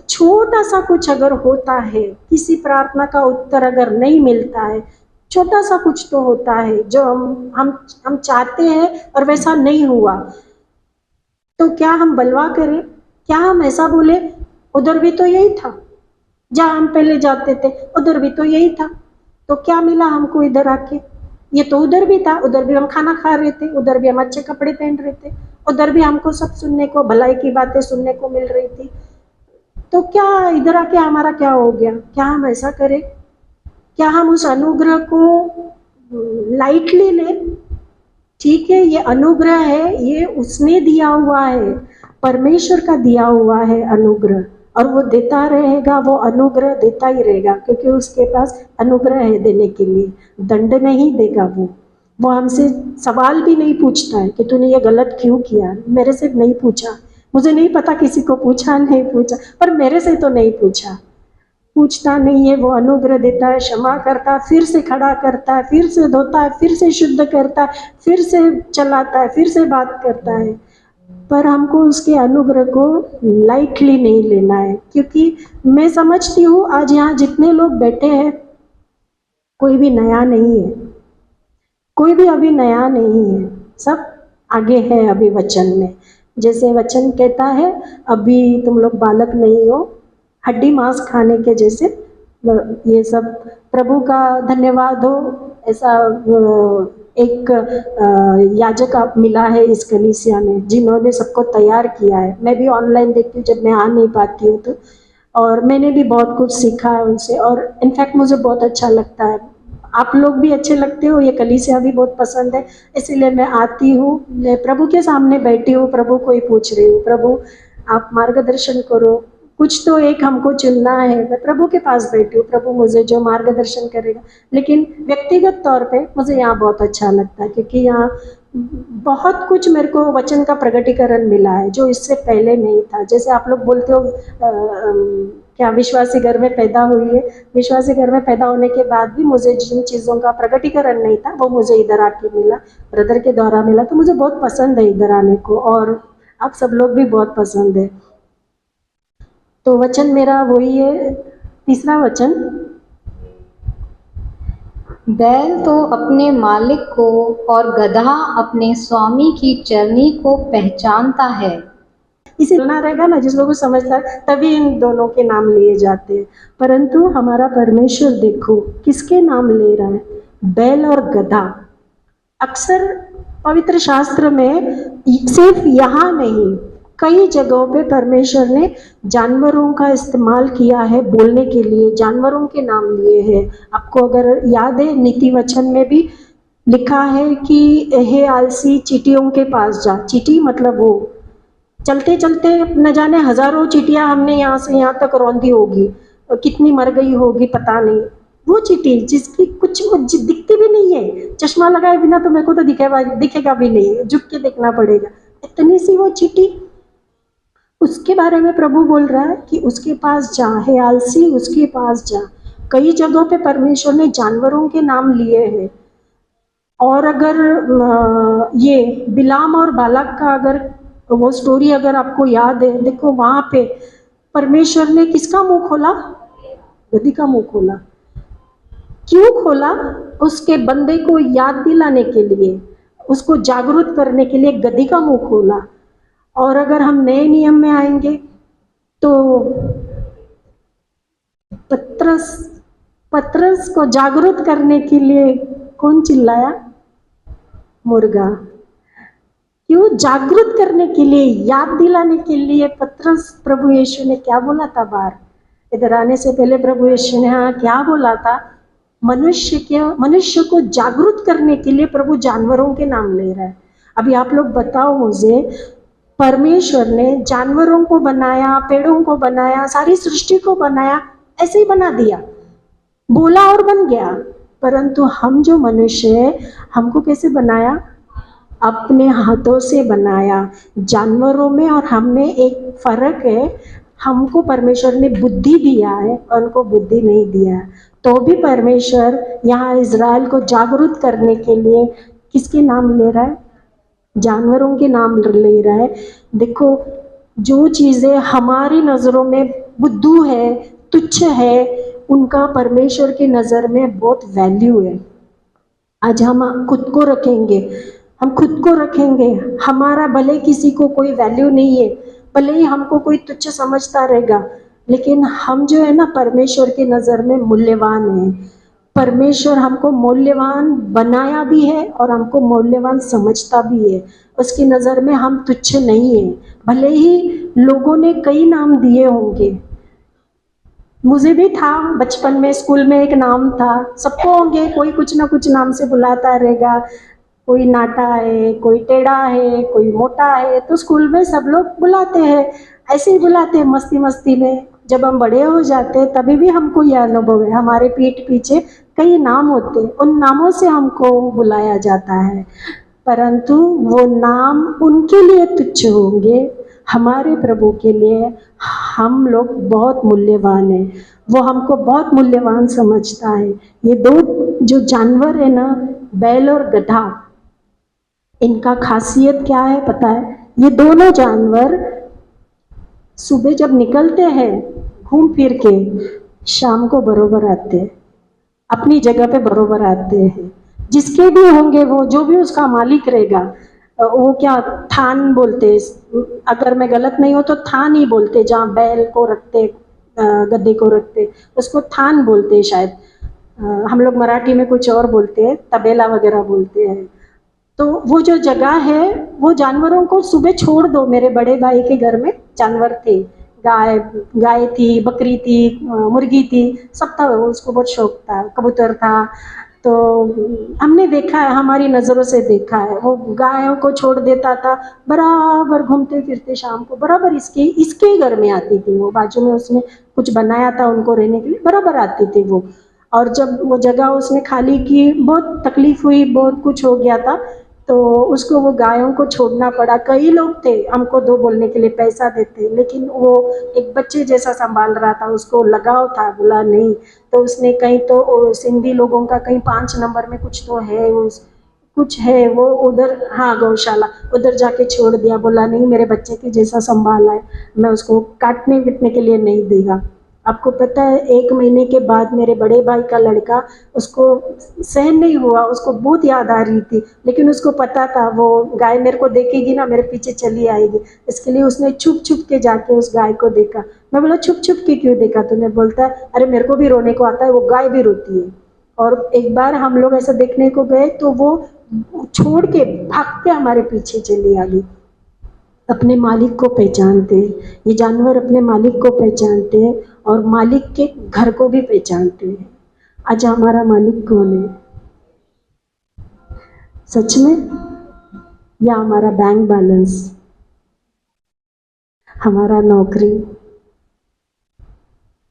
छोटा सा कुछ अगर होता है, किसी प्रार्थना का उत्तर अगर नहीं मिलता है, छोटा सा कुछ तो होता है जो हम चाहते हैं और वैसा नहीं हुआ, तो क्या हम बलवा करें? क्या हम ऐसा बोले उधर भी तो यही था, जहाँ हम पहले जाते थे उधर भी तो यही था, तो क्या मिला हमको इधर आके? ये तो उधर भी था, उधर भी हम खाना खा रहे थे, उधर भी हम अच्छे कपड़े पहन रहे थे, उधर भी हमको सब सुनने को, भलाई की बातें सुनने को मिल रही थी, तो क्या इधर आके हमारा क्या हो गया? क्या हम ऐसा करें? क्या हम उस अनुग्रह को लाइटली लें? ठीक है, ये अनुग्रह है, ये उसने दिया हुआ है, परमेश्वर का दिया हुआ है अनुग्रह, और वो देता रहेगा, वो अनुग्रह देता ही रहेगा, क्योंकि उसके पास अनुग्रह है देने के लिए। दंड नहीं देगा वो हमसे सवाल भी नहीं पूछता है कि तूने ये गलत क्यों किया। मेरे से नहीं पूछा, मुझे नहीं पता किसी को पूछा नहीं पूछा, पर मेरे से तो नहीं पूछता नहीं है। वो अनुग्रह देता है, क्षमा करता है, फिर से खड़ा करता है, फिर से धोता है, फिर से शुद्ध करता है, फिर से चलाता है, फिर से बात करता है। पर हमको उसके अनुग्रह को लाइटली नहीं लेना है, क्योंकि मैं समझती हूँ आज यहाँ जितने लोग बैठे हैं, कोई भी नया नहीं है, कोई भी अभी नया नहीं है, सब आगे है अभी वचन में। जैसे वचन कहता है, अभी तुम लोग बालक नहीं हो, हड्डी मांस खाने के जैसे। ये सब प्रभु का धन्यवाद हो। ऐसा एक याजक आप मिला है इस कलीसिया में, जिन्होंने सबको तैयार किया है। मैं भी ऑनलाइन देखती हूँ जब मैं आ नहीं पाती हूँ तो, और मैंने भी बहुत कुछ सीखा है उनसे, और इनफैक्ट मुझे बहुत अच्छा लगता है। आप लोग भी अच्छे लगते हो, ये कलीसिया भी बहुत पसंद है, इसीलिए मैं आती हूँ। मैं प्रभु के सामने बैठी हूँ, प्रभु को ही पूछ रही हूँ, प्रभु आप मार्गदर्शन करो, कुछ तो एक हमको चुनना है। मैं प्रभु के पास बैठी हूँ, प्रभु मुझे जो मार्गदर्शन करेगा। लेकिन व्यक्तिगत तौर पे मुझे यहाँ बहुत अच्छा लगता है, क्योंकि यहाँ बहुत कुछ मेरे को वचन का प्रगटीकरण मिला है जो इससे पहले नहीं था। जैसे आप लोग बोलते हो क्या विश्वासी घर में पैदा हुई है, विश्वासी घर में पैदा होने के बाद भी मुझे जिन चीज़ों का प्रगटीकरण नहीं था वो मुझे इधर आके मिला, ब्रदर के द्वारा मिला। तो मुझे बहुत पसंद है इधर आने को, और आप सब लोग भी बहुत पसंद है। तो वचन मेरा वही है, तीसरा वचन, बैल तो अपने मालिक को और गधा अपने स्वामी की चरनी को पहचानता है। इसे ना रहेगा ना, जिस लोगों को समझता है तभी इन दोनों के नाम लिए जाते हैं। परंतु हमारा परमेश्वर देखो किसके नाम ले रहा है, बैल और गधा। अक्सर पवित्र शास्त्र में सिर्फ यहाँ नहीं, कई जगहों पे परमेश्वर ने जानवरों का इस्तेमाल किया है बोलने के लिए, जानवरों के नाम लिए हैं। आपको अगर याद है, नीति वचन में भी लिखा है कि हे आलसी चींटियों के पास जा। चींटी मतलब वो चलते चलते न जाने हजारों चींटियां हमने यहाँ से यहाँ तक रौंदी होगी, और कितनी मर गई होगी पता नहीं। वो चींटी जिसकी कुछ दिखती भी नहीं है, चश्मा लगाए बिना तो मेरे को तो दिखेगा भी नहीं, झुक के देखना पड़ेगा, इतनी सी वो चींटी। उसके बारे में प्रभु बोल रहा है कि उसके पास जा, हे आलसी उसके पास जा। कई जगहों पे परमेश्वर ने जानवरों के नाम लिए हैं। और अगर ये बिलाम और बालक का अगर वो स्टोरी अगर आपको याद है, देखो वहां पे परमेश्वर ने किसका मुंह खोला? गधी का मुंह खोला। क्यों खोला? उसके बंदे को याद दिलाने के लिए, उसको जागरूक करने के लिए गधी का मुंह खोला। और अगर हम नए नियम में आएंगे तो पतरस को जागरूक करने के लिए कौन चिल्लाया? मुर्गा। क्यों? जागरूक करने के लिए, याद दिलाने के लिए पतरस प्रभु यीशु ने क्या बोला था बाहर? इधर आने से पहले प्रभु यीशु ने हाँ क्या बोला था? मनुष्य को जागरूक करने के लिए प्रभु जानवरों के नाम ले रहा है। अभी आप लोग बताओ मुझे, परमेश्वर ने जानवरों को बनाया, पेड़ों को बनाया, सारी सृष्टि को बनाया, ऐसे ही बना दिया, बोला और बन गया। परंतु हम जो मनुष्य है, हमको कैसे बनाया? अपने हाथों से बनाया। जानवरों में और हम में एक फर्क है, हमको परमेश्वर ने बुद्धि दिया है और उनको बुद्धि नहीं दिया। तो भी परमेश्वर यहाँ इज़राइल को जागरूक करने के लिए किसके नाम ले रहा है? जानवरों के नाम ले रहा है। देखो, जो चीज़ें हमारी नज़रों में बुद्धू है, तुच्छ है, उनका परमेश्वर की नज़र में बहुत वैल्यू है। आज हम खुद को रखेंगे, हमारा भले किसी को कोई वैल्यू नहीं है, भले ही हमको कोई तुच्छ समझता रहेगा, लेकिन हम जो है ना परमेश्वर की नज़र में मूल्यवान है। परमेश्वर हमको मूल्यवान बनाया भी है और हमको मूल्यवान समझता भी है। उसकी नज़र में हम तुच्छ नहीं है। भले ही लोगों ने कई नाम दिए होंगे, मुझे भी था बचपन में, स्कूल में एक नाम था, सबको होंगे, कोई कुछ ना कुछ नाम से बुलाता रहेगा। कोई नाटा है, कोई टेढ़ा है, कोई मोटा है, तो स्कूल में सब लोग बुलाते हैं, ऐसे ही बुलाते हैं मस्ती मस्ती में। जब हम बड़े हो जाते हैं तभी भी हमको यह अनुभव है, हमारे पीठ पीछे कई नाम होते हैं, उन नामों से हमको बुलाया जाता है। परंतु वो नाम उनके लिए तुच्छ होंगे, हमारे प्रभु के लिए हम लोग बहुत मूल्यवान हैं। वो हमको बहुत मूल्यवान समझता है। ये दो जो जानवर है ना, बैल और गधा, इनका खासियत क्या है पता है? ये दोनों जानवर सुबह जब निकलते हैं घूम फिर के, शाम को बरोबर आते हैं, अपनी जगह पे बरोबर आते हैं। जिसके भी होंगे वो, जो भी उसका मालिक रहेगा, वो क्या थान बोलते, अगर मैं गलत नहीं हो तो थान ही बोलते, जहाँ बैल को रखते, गद्दे को रखते, उसको थान बोलते शायद। हम लोग मराठी में कुछ और बोलते हैं, तबेला वगैरह बोलते हैं। तो वो जो जगह है, वो जानवरों को सुबह छोड़ दो। मेरे बड़े भाई के घर में जानवर थे, गाय थी, बकरी थी, मुर्गी थी, सब था। उसको बहुत शौक था, कबूतर था। तो हमने देखा है, हमारी नज़रों से देखा है, वो गायों को छोड़ देता था, बराबर घूमते फिरते शाम को बराबर इसके ही घर में आती थी। वो बाजू में उसने कुछ बनाया था उनको रहने के लिए, बराबर आती थी वो। और जब वो जगह उसने खाली की, बहुत तकलीफ हुई, बहुत कुछ हो गया था, तो उसको वो गायों को छोड़ना पड़ा। कई लोग थे हमको दो बोलने के लिए, पैसा देते, लेकिन वो एक बच्चे जैसा संभाल रहा था, उसको लगाव था, बोला नहीं। तो उसने कहीं तो सिंधी लोगों का कहीं 5 नंबर में कुछ तो है, कुछ है वो उधर, हाँ गौशाला, उधर जाके छोड़ दिया। बोला नहीं, मेरे बच्चे के जैसा संभाला है, मैं उसको काटने पीटने के लिए नहीं देगा। आपको पता है, 1 महीने के बाद मेरे बड़े भाई का लड़का, उसको सहन नहीं हुआ, उसको बहुत याद आ रही थी, लेकिन उसको पता था वो गाय मेरे को देखेगी ना, मेरे पीछे चली आएगी, इसके लिए उसने छुप छुप के जाके उस गाय को देखा। मैं बोला छुप छुप के क्यों देखा तूने? बोलता है अरे मेरे को भी रोने को आता है, वो गाय भी रोती है। और एक बार हम लोग ऐसा देखने को गए तो वो छोड़ के भाग के हमारे पीछे चली आ गई। अपने मालिक को पहचानते हैं, ये जानवर अपने मालिक को पहचानते हैं और मालिक के घर को भी पहचानते हैं। आज हमारा मालिक कौन है? सच में, या हमारा बैंक बैलेंस, हमारा नौकरी?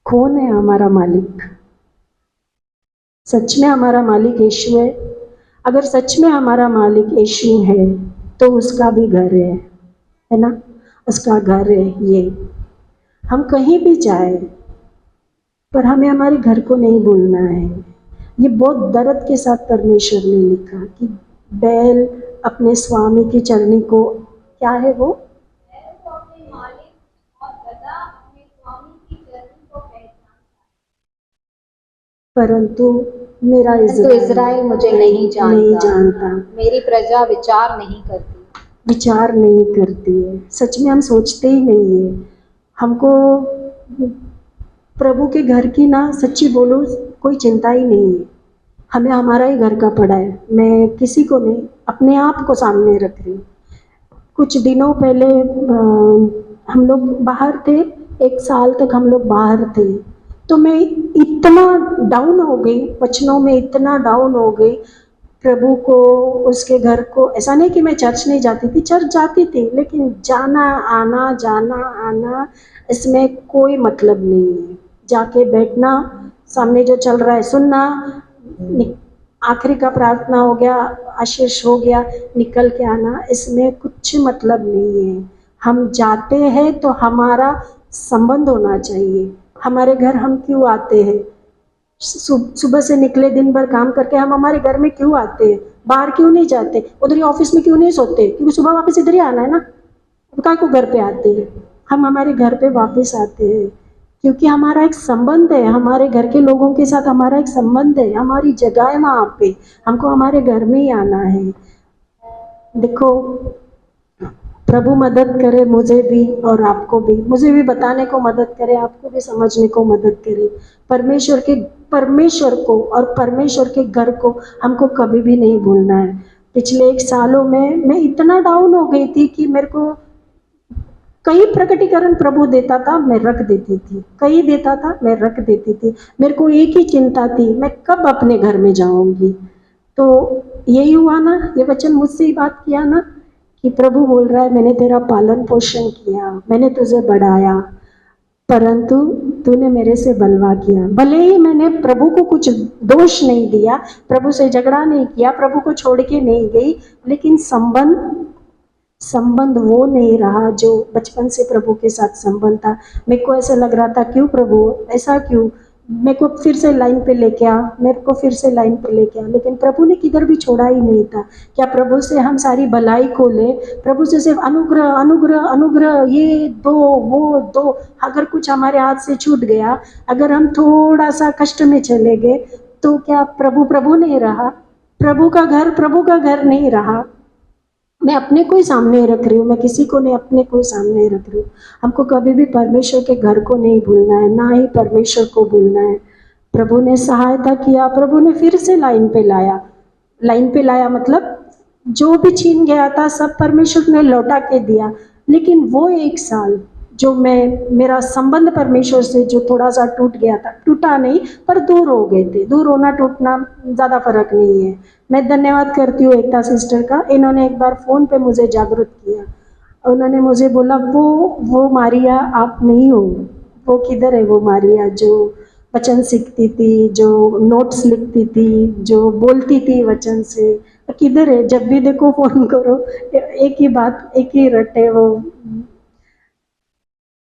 कौन है हमारा मालिक? सच में हमारा मालिक यीशु है? अगर सच में हमारा मालिक यीशु है तो उसका भी घर है ना? उसका घर है ये। हम कहीं भी जाए पर हमें हमारे घर को नहीं भूलना है। ये बहुत दर्द के साथ परमेश्वर ने लिखा कि बैल अपने स्वामी की चरनी को, क्या है वो? परंतु मेरा इज़राइल मुझे नहीं जानता, मेरी प्रजा विचार नहीं करती है। सच में हम सोचते ही नहीं है। हमको प्रभु के घर की ना, सच्ची बोलो, कोई चिंता ही नहीं है। हमें हमारा ही घर का पड़ा है। मैं किसी को नहीं, अपने आप को सामने रख रही हूँ। कुछ दिनों पहले हम लोग बाहर थे, 1 साल तक हम लोग बाहर थे, तो मैं इतना डाउन हो गई, वचनों में इतना डाउन हो गई, प्रभु को, उसके घर को। ऐसा नहीं कि मैं चर्च नहीं जाती थी, चर्च जाती थी, लेकिन जाना आना इसमें कोई मतलब नहीं है। जाके बैठना, सामने जो चल रहा है सुनना, आखिरी का प्रार्थना हो गया, आशीष हो गया, निकल के आना, इसमें कुछ मतलब नहीं है। हम जाते हैं तो हमारा संबंध होना चाहिए। हमारे घर हम क्यों आते हैं? सुबह से निकले, दिन भर काम करके हम हमारे घर में क्यों आते हैं? बाहर क्यों नहीं जाते? उधर ही ऑफिस में क्यों नहीं सोते? क्योंकि सुबह वापस इधर ही आना है ना। काय को घर पे आते हैं? हम हमारे घर पे वापस आते हैं क्योंकि हमारा एक संबंध है, हमारे घर के लोगों के साथ हमारा एक संबंध है, हमारी जगह है वहाँ पे, हमको हमारे घर में ही आना है। देखो, प्रभु मदद करे मुझे भी और आपको भी, मुझे भी बताने को मदद करे, आपको भी समझने को मदद करे। परमेश्वर को और परमेश्वर के घर को हमको कभी भी नहीं भूलना है। पिछले 1 सालों में मैं इतना डाउन हो गई थी कि मेरे को कई प्रकटीकरण प्रभु देता था, मैं रख देती थी, कई देता था, मैं रख देती थी। मेरे को एक ही चिंता थी, मैं कब अपने घर में जाऊंगी। तो यही हुआ ना, ये वचन मुझसे ही बात किया ना कि प्रभु बोल रहा है, मैंने तेरा पालन पोषण किया, मैंने तुझे बढ़ाया, परंतु तूने मेरे से बलवा किया। भले ही मैंने प्रभु को कुछ दोष नहीं दिया, प्रभु से झगड़ा नहीं किया, प्रभु को छोड़ के नहीं गई, लेकिन संबंध वो नहीं रहा जो बचपन से प्रभु के साथ संबंध था। मेरे को ऐसा लग रहा था, क्यों प्रभु ऐसा क्यों? मेरे को फिर से लाइन पे लेके आ, मेरे को फिर से लाइन पे लेके आ, लेकिन प्रभु ने किधर भी छोड़ा ही नहीं था। क्या प्रभु से हम सारी भलाई को ले? प्रभु से सिर्फ अनुग्रह अनुग्रह अनुग्रह, ये दो वो दो। अगर कुछ हमारे हाथ से छूट गया, अगर हम थोड़ा सा कष्ट में चले गए, तो क्या प्रभु नहीं रहा? प्रभु का घर नहीं रहा। मैं अपने को ही सामने रख रही हूँ, मैं किसी को नहीं, अपने को ही सामने रख रही हूँ। हमको कभी भी परमेश्वर के घर को नहीं भूलना है, ना ही परमेश्वर को भूलना है। प्रभु ने सहायता किया, प्रभु ने फिर से लाइन पे लाया मतलब जो भी छीन गया था सब परमेश्वर ने लौटा के दिया। लेकिन वो 1 साल जो मेरा संबंध परमेश्वर से जो थोड़ा सा टूट गया था, टूटा नहीं पर दूर हो गए थे। दूर होना टूटना ज़्यादा फर्क नहीं है। मैं धन्यवाद करती हूँ एकता सिस्टर का, इन्होंने एक बार फ़ोन पे मुझे जागरूक किया। उन्होंने मुझे बोला, वो मारिया आप नहीं हो, वो किधर है वो मारिया जो वचन सीखती थी, जो नोट्स लिखती थी, जो बोलती थी वचन से, किधर है? जब भी देखो फ़ोन करो, एक ही बात, एक ही रटे वो।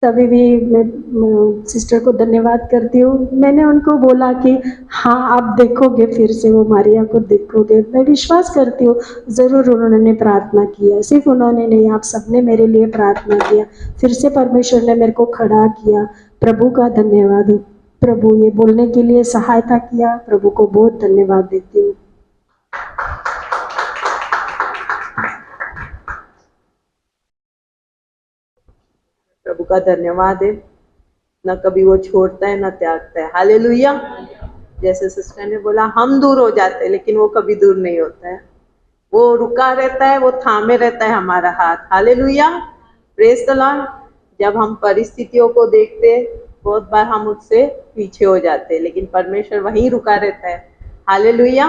तभी भी मैं सिस्टर को धन्यवाद करती हूँ। मैंने उनको बोला कि हाँ आप देखोगे, फिर से वो मारिया को देखोगे। मैं विश्वास करती हूँ ज़रूर उन्होंने प्रार्थना किया। सिर्फ उन्होंने नहीं, आप सबने मेरे लिए प्रार्थना किया। फिर से परमेश्वर ने मेरे को खड़ा किया। प्रभु का धन्यवाद। प्रभु ये बोलने के लिए सहायता किया, प्रभु को बहुत धन्यवाद देती हूँ। प्रभु का धन्यवाद है, न कभी वो छोड़ता है न त्यागता है। हालेलुया। जैसे सिस्टर ने बोला हम दूर हो जाते हैं, लेकिन वो कभी दूर नहीं होता है, वो रुका रहता है, वो थामे रहता है हमारा हाथ। Hallelujah, praise the Lord. जब हम परिस्थितियों को देखते बहुत बार हम उससे पीछे हो जाते हैं, लेकिन परमेश्वर वहीं रुका रहता है। हालेलुया।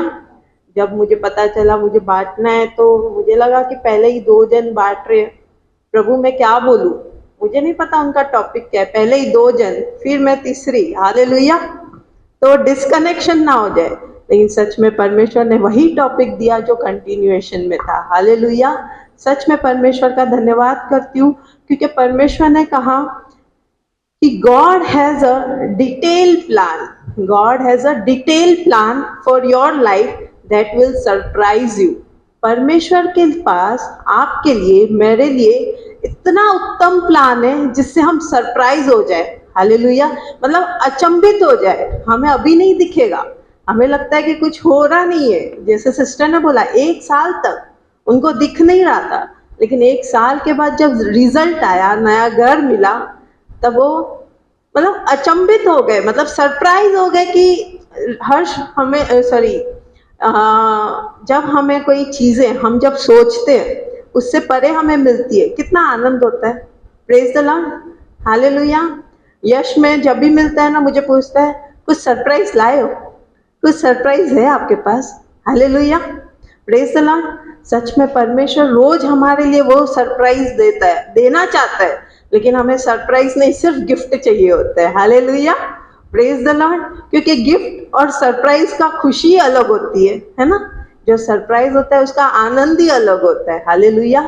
जब मुझे पता चला मुझे बांटना है तो मुझे लगा कि पहले ही 2 जन बांट रहे, प्रभु मैं क्या बोलूं, मुझे नहीं पता उनका टॉपिक क्या है, पहले ही 2 जन, फिर मैं तीसरी। हालेलुया। तो डिस्कनेक्शन ना हो जाए, लेकिन सच में परमेश्वर ने वही टॉपिक दिया जो कंटिन्यूएशन में था। हालेलुया। सच में परमेश्वर का धन्यवाद करती हूँ, क्योंकि परमेश्वर ने कहा कि God has a detail plan, God has a detail plan for your life that will surprise you. परमेश्वर के पास आपके लिए, मेरे लिए इतना उत्तम प्लान है जिससे हम सरप्राइज हो जाए। हालेलुया। मतलब अचंभित हो जाए, हमें अभी नहीं दिखेगा, हमें लगता है कि कुछ हो रहा नहीं है। जैसे सिस्टर ने बोला 1 साल तक उनको दिख नहीं रहा था, लेकिन 1 साल के बाद जब रिजल्ट आया, नया घर मिला, तब वो मतलब अचंभित हो गए, मतलब सरप्राइज हो गए कि हर्ष हमें जब हमें कोई चीजें हम जब सोचते हैं उससे परे हमें मिलती है, कितना आनंद होता है। Praise the Lord. हालेलुया। यश में जब भी मिलता है ना, मुझे पूछता है कुछ सरप्राइज लाए हो, कुछ सरप्राइज है आपके पास। हालेलुया। Praise the Lord. सच में परमेश्वर रोज हमारे लिए वो सरप्राइज देता है, देना चाहता है, लेकिन हमें सरप्राइज नहीं, सिर्फ गिफ्ट चाहिए होता है। हालेलुया। Praise the Lord. क्योंकि गिफ्ट और सरप्राइज का खुशी अलग होती है ना। जो सरप्राइज होता है उसका आनंद ही अलग होता है। हालेलुया।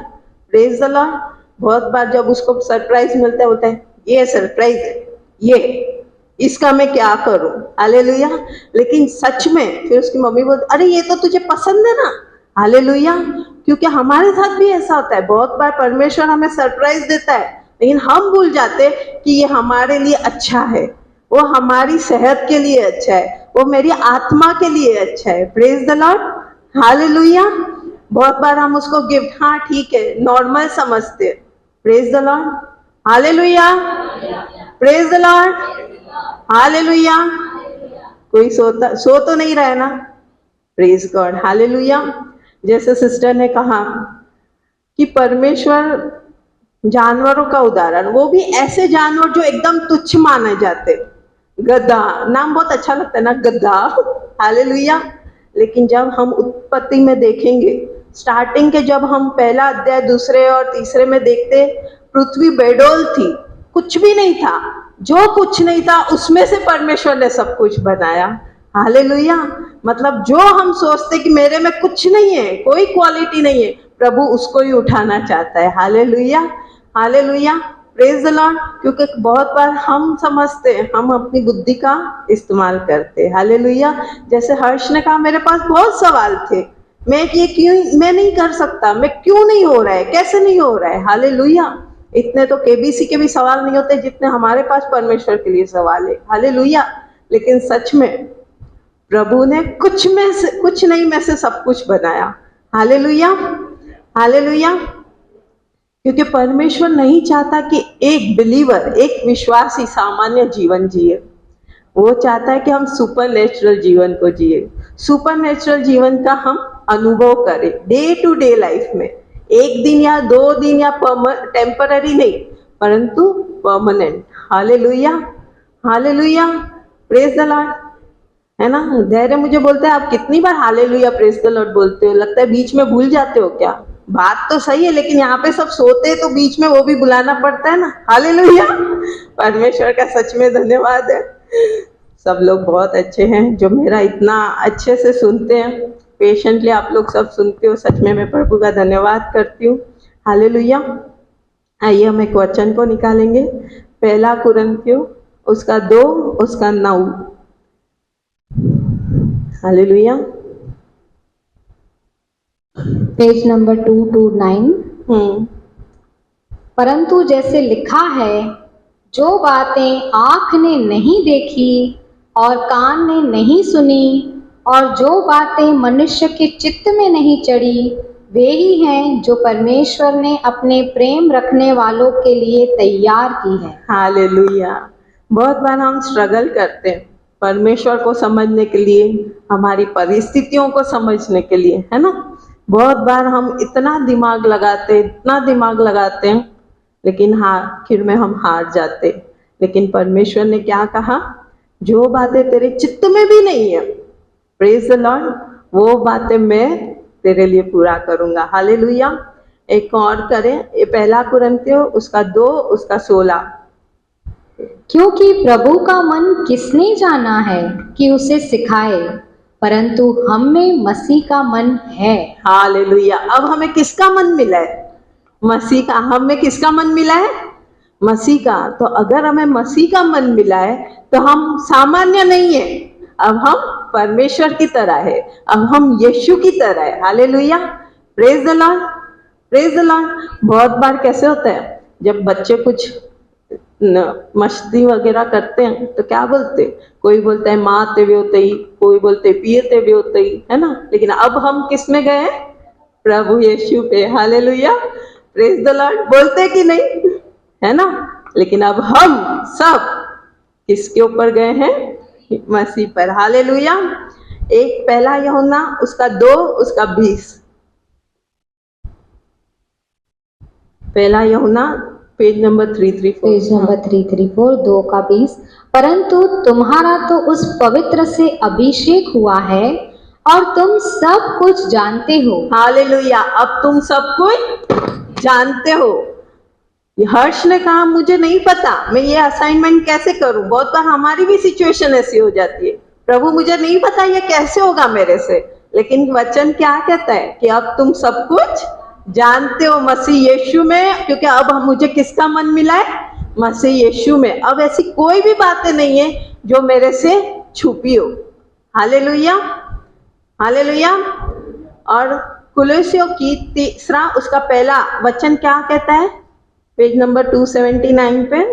Praise the Lord. बहुत बार जब उसको सरप्राइज मिलता है बोलता है ये सरप्राइज है, ये इसका मैं क्या करूं। हालेलुया। लेकिन सच में फिर उसकी मम्मी बोलती अरे ये तो तुझे पसंद है ना। हालेलुया। क्योंकि हमारे साथ भी ऐसा होता है, बहुत बार परमेश्वर हमें सरप्राइज देता है, लेकिन हम भूल जाते कि ये हमारे लिए अच्छा है, वो हमारी सेहत के लिए अच्छा है, वो मेरी आत्मा के लिए अच्छा है। Praise the Lord. हालेलुया। बहुत बार हम उसको गिफ्ट, हाँ ठीक है, नॉर्मल समझते। Praise the Lord. Hallelujah. Praise the Lord. Hallelujah. कोई सो तो नहीं रहा है ना। Praise God. हालेलुया। जैसे सिस्टर ने कहा कि परमेश्वर जानवरों का उदाहरण, वो भी ऐसे जानवर जो एकदम तुच्छ माने जाते, गधा, नाम बहुत अच्छा लगता है ना, गधा। हालेलुया। लेकिन जब हम उत्पत्ति में देखेंगे, स्टार्टिंग के जब हम पहला अध्याय, दूसरे और तीसरे में देखते, पृथ्वी बेडोल थी, कुछ भी नहीं था, जो कुछ नहीं था उसमें से परमेश्वर ने सब कुछ बनाया। हालेलुया। मतलब जो हम सोचते कि मेरे में कुछ नहीं है, कोई क्वालिटी नहीं है, प्रभु उसको ही उठाना चाहता है। Hallelujah. Hallelujah. Praise the Lord. क्योंकि बहुत बार हम समझते हैं, हम अपनी बुद्धि का इस्तेमाल करते हैं। हालेलुया। जैसे हर्ष ने कहा मेरे पास बहुत सवाल थे, मैं ये क्यों, मैं नहीं कर सकता, मैं क्यों नहीं हो रहा है, कैसे नहीं हो रहा है। हालेलुया। इतने तो केबीसी के भी सवाल नहीं होते जितने हमारे पास परमेश्वर के लिए सवाल है। हालेलुया। लेकिन सच में प्रभु ने कुछ नहीं में से सब कुछ बनाया। हालेलुया। हालेलुया। क्योंकि परमेश्वर नहीं चाहता कि एक बिलीवर, एक विश्वासी सामान्य जीवन जिए, वो चाहता है कि हम सुपर नेचुरल जीवन को जिए, सुपर नेचुरल जीवन का हम अनुभव करें डे टू डे लाइफ में, 1 दिन या 2 दिन या टेम्पररी नहीं, परंतु permanent. Hallelujah. Hallelujah. Praise the Lord. है ना। धैर्य मुझे बोलता है आप कितनी बार हालेलुया प्रेज द लॉर्ड बोलते हो, लगता है बीच में भूल जाते हो क्या। बात तो सही है, लेकिन यहाँ पे सब सोते हैं तो बीच में वो भी बुलाना पड़ता है ना। हालेलुया। परमेश्वर का सच में धन्यवाद है। सब लोग बहुत अच्छे हैं जो मेरा इतना अच्छे से सुनते हैं, पेशेंटली आप लोग सब सुनते हो, सच में मैं प्रभु का धन्यवाद करती हूँ। हालेलुया। आइए हम एक वचन को निकालेंगे, 1 कुरिन्थियों उसका 2 उसका 9। हालेलुया। Page number 229। परंतु जैसे लिखा है, जो बातें आँख ने नहीं देखी और कान ने नहीं सुनी और जो बातें मनुष्य के चित्त में नहीं चढ़ी, वे ही हैं जो परमेश्वर ने अपने प्रेम रखने वालों के लिए तैयार की है। हालेलुया। बहुत बार हम स्ट्रगल करते हैं परमेश्वर को समझने के लिए, हमारी परिस्थितियों को समझने के लिए, है ना। बहुत बार हम इतना दिमाग लगाते हैं, लेकिन आखिर में हम हार जाते। लेकिन परमेश्वर ने क्या कहा, जो बातें तेरे चित्त में भी नहीं है, प्रेज द लॉर्ड, वो बातें मैं तेरे लिए पूरा करूंगा। हालेलुया। एक और करें, ये 1 कुरिन्थियों उसका 2 उसका 16। क्योंकि प्रभु का मन किसने जाना है कि उसे सिखाए, परंतु हम में मसीह का मन है। हालेलुया। अब हमें किसका मन मिला है? मसीह का। हमें किसका मन मिला है? मसीह का। तो अगर हमें मसीह का मन मिला है तो हम सामान्य नहीं है, अब हम परमेश्वर की तरह है, अब हम यीशु की तरह है। Hallelujah. Praise the Lord, praise the Lord. बहुत बार कैसे होता है, जब बच्चे कुछ मस्ती वगैरह करते हैं तो क्या बोलते, कोई बोलता है माँ तेवे होते ही, कोई बोलते पिए तेवे होते ही, है ना। लेकिन अब हम किस में गए? प्रभु यीशु पे। हालेलुया। Praise the Lord. बोलते कि नहीं, है ना। लेकिन अब हम सब किसके ऊपर गए हैं? मसीह पर। हालेलुया। एक 1 यूहन्ना उसका 2 उसका 20। 1 यूहन्ना पेज नंबर 334। पेज नंबर 334 2 का 20। परंतु तुम्हारा तो उस पवित्र से अभिषेक हुआ है और तुम सब कुछ जानते हो। हालेलुया। अब तुम सब कुछ जानते हो। हर्ष ने कहा मुझे नहीं पता मैं ये असाइनमेंट कैसे करूं। बहुत बार हमारी भी सिचुएशन ऐसी हो जाती है, प्रभु मुझे नहीं पता ये कैसे होगा मेरे से। लेकिन वचन क्या कहता है कि अब तुम सब कुछ जानते हो मसीह यीशु में, क्योंकि अब मुझे किसका मन मिला है? मसीह यीशु में। अब ऐसी कोई भी बातें नहीं है जो मेरे से छुपी हो। Hallelujah, hallelujah. और कुलुस्सियों की 3 उसका 1 वचन क्या कहता है? पेज नंबर 279 पे।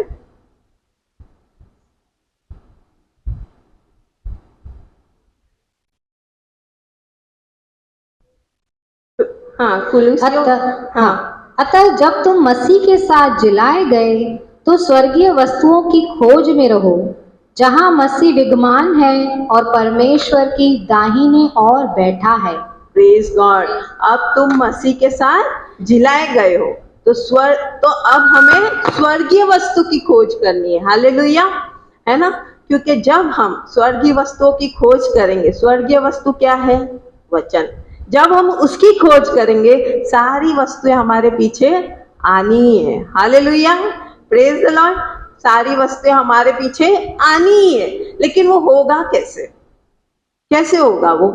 अतः जब तुम मसीह के साथ जिलाए गए तो स्वर्गीय वस्तुओं की खोज में रहो, जहां मसीह विद्यमान है और परमेश्वर की दाहिने ओर बैठा है। Praise God. अब तुम मसीह के साथ जिलाए गए हो तो अब हमें स्वर्गीय वस्तु की खोज करनी है। हालेलुया, है ना। क्योंकि जब हम स्वर्गीय वस्तुओं की खोज करेंगे, स्वर्गीय वस्तु क्या है? वचन। जब हम उसकी खोज करेंगे सारी वस्तुएं हमारे पीछे आनी है। Hallelujah, praise the Lord. सारी वस्तुएं हमारे पीछे आनी है, लेकिन वो होगा कैसे? कैसे होगा वो?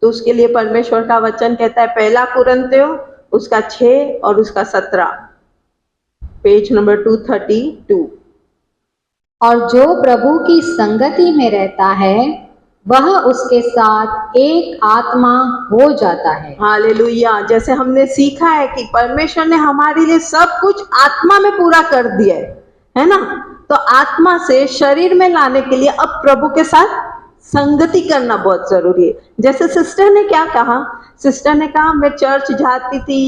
तो उसके लिए परमेश्वर का वचन कहता है 1 कुरिन्थियों उसका 6 और उसका 17, पेज नंबर 232। और जो प्रभु की संगति में रहता है वह उसके साथ एक आत्मा हो जाता है। हालेलुया। जैसे हमने सीखा है कि परमेश्वर ने हमारे लिए सब कुछ आत्मा में पूरा कर दिया है ना। तो आत्मा से शरीर में लाने के लिए अब प्रभु के साथ संगति करना बहुत जरूरी है। जैसे सिस्टर ने क्या कहा? सिस्टर ने कहा मैं चर्च जाती थी,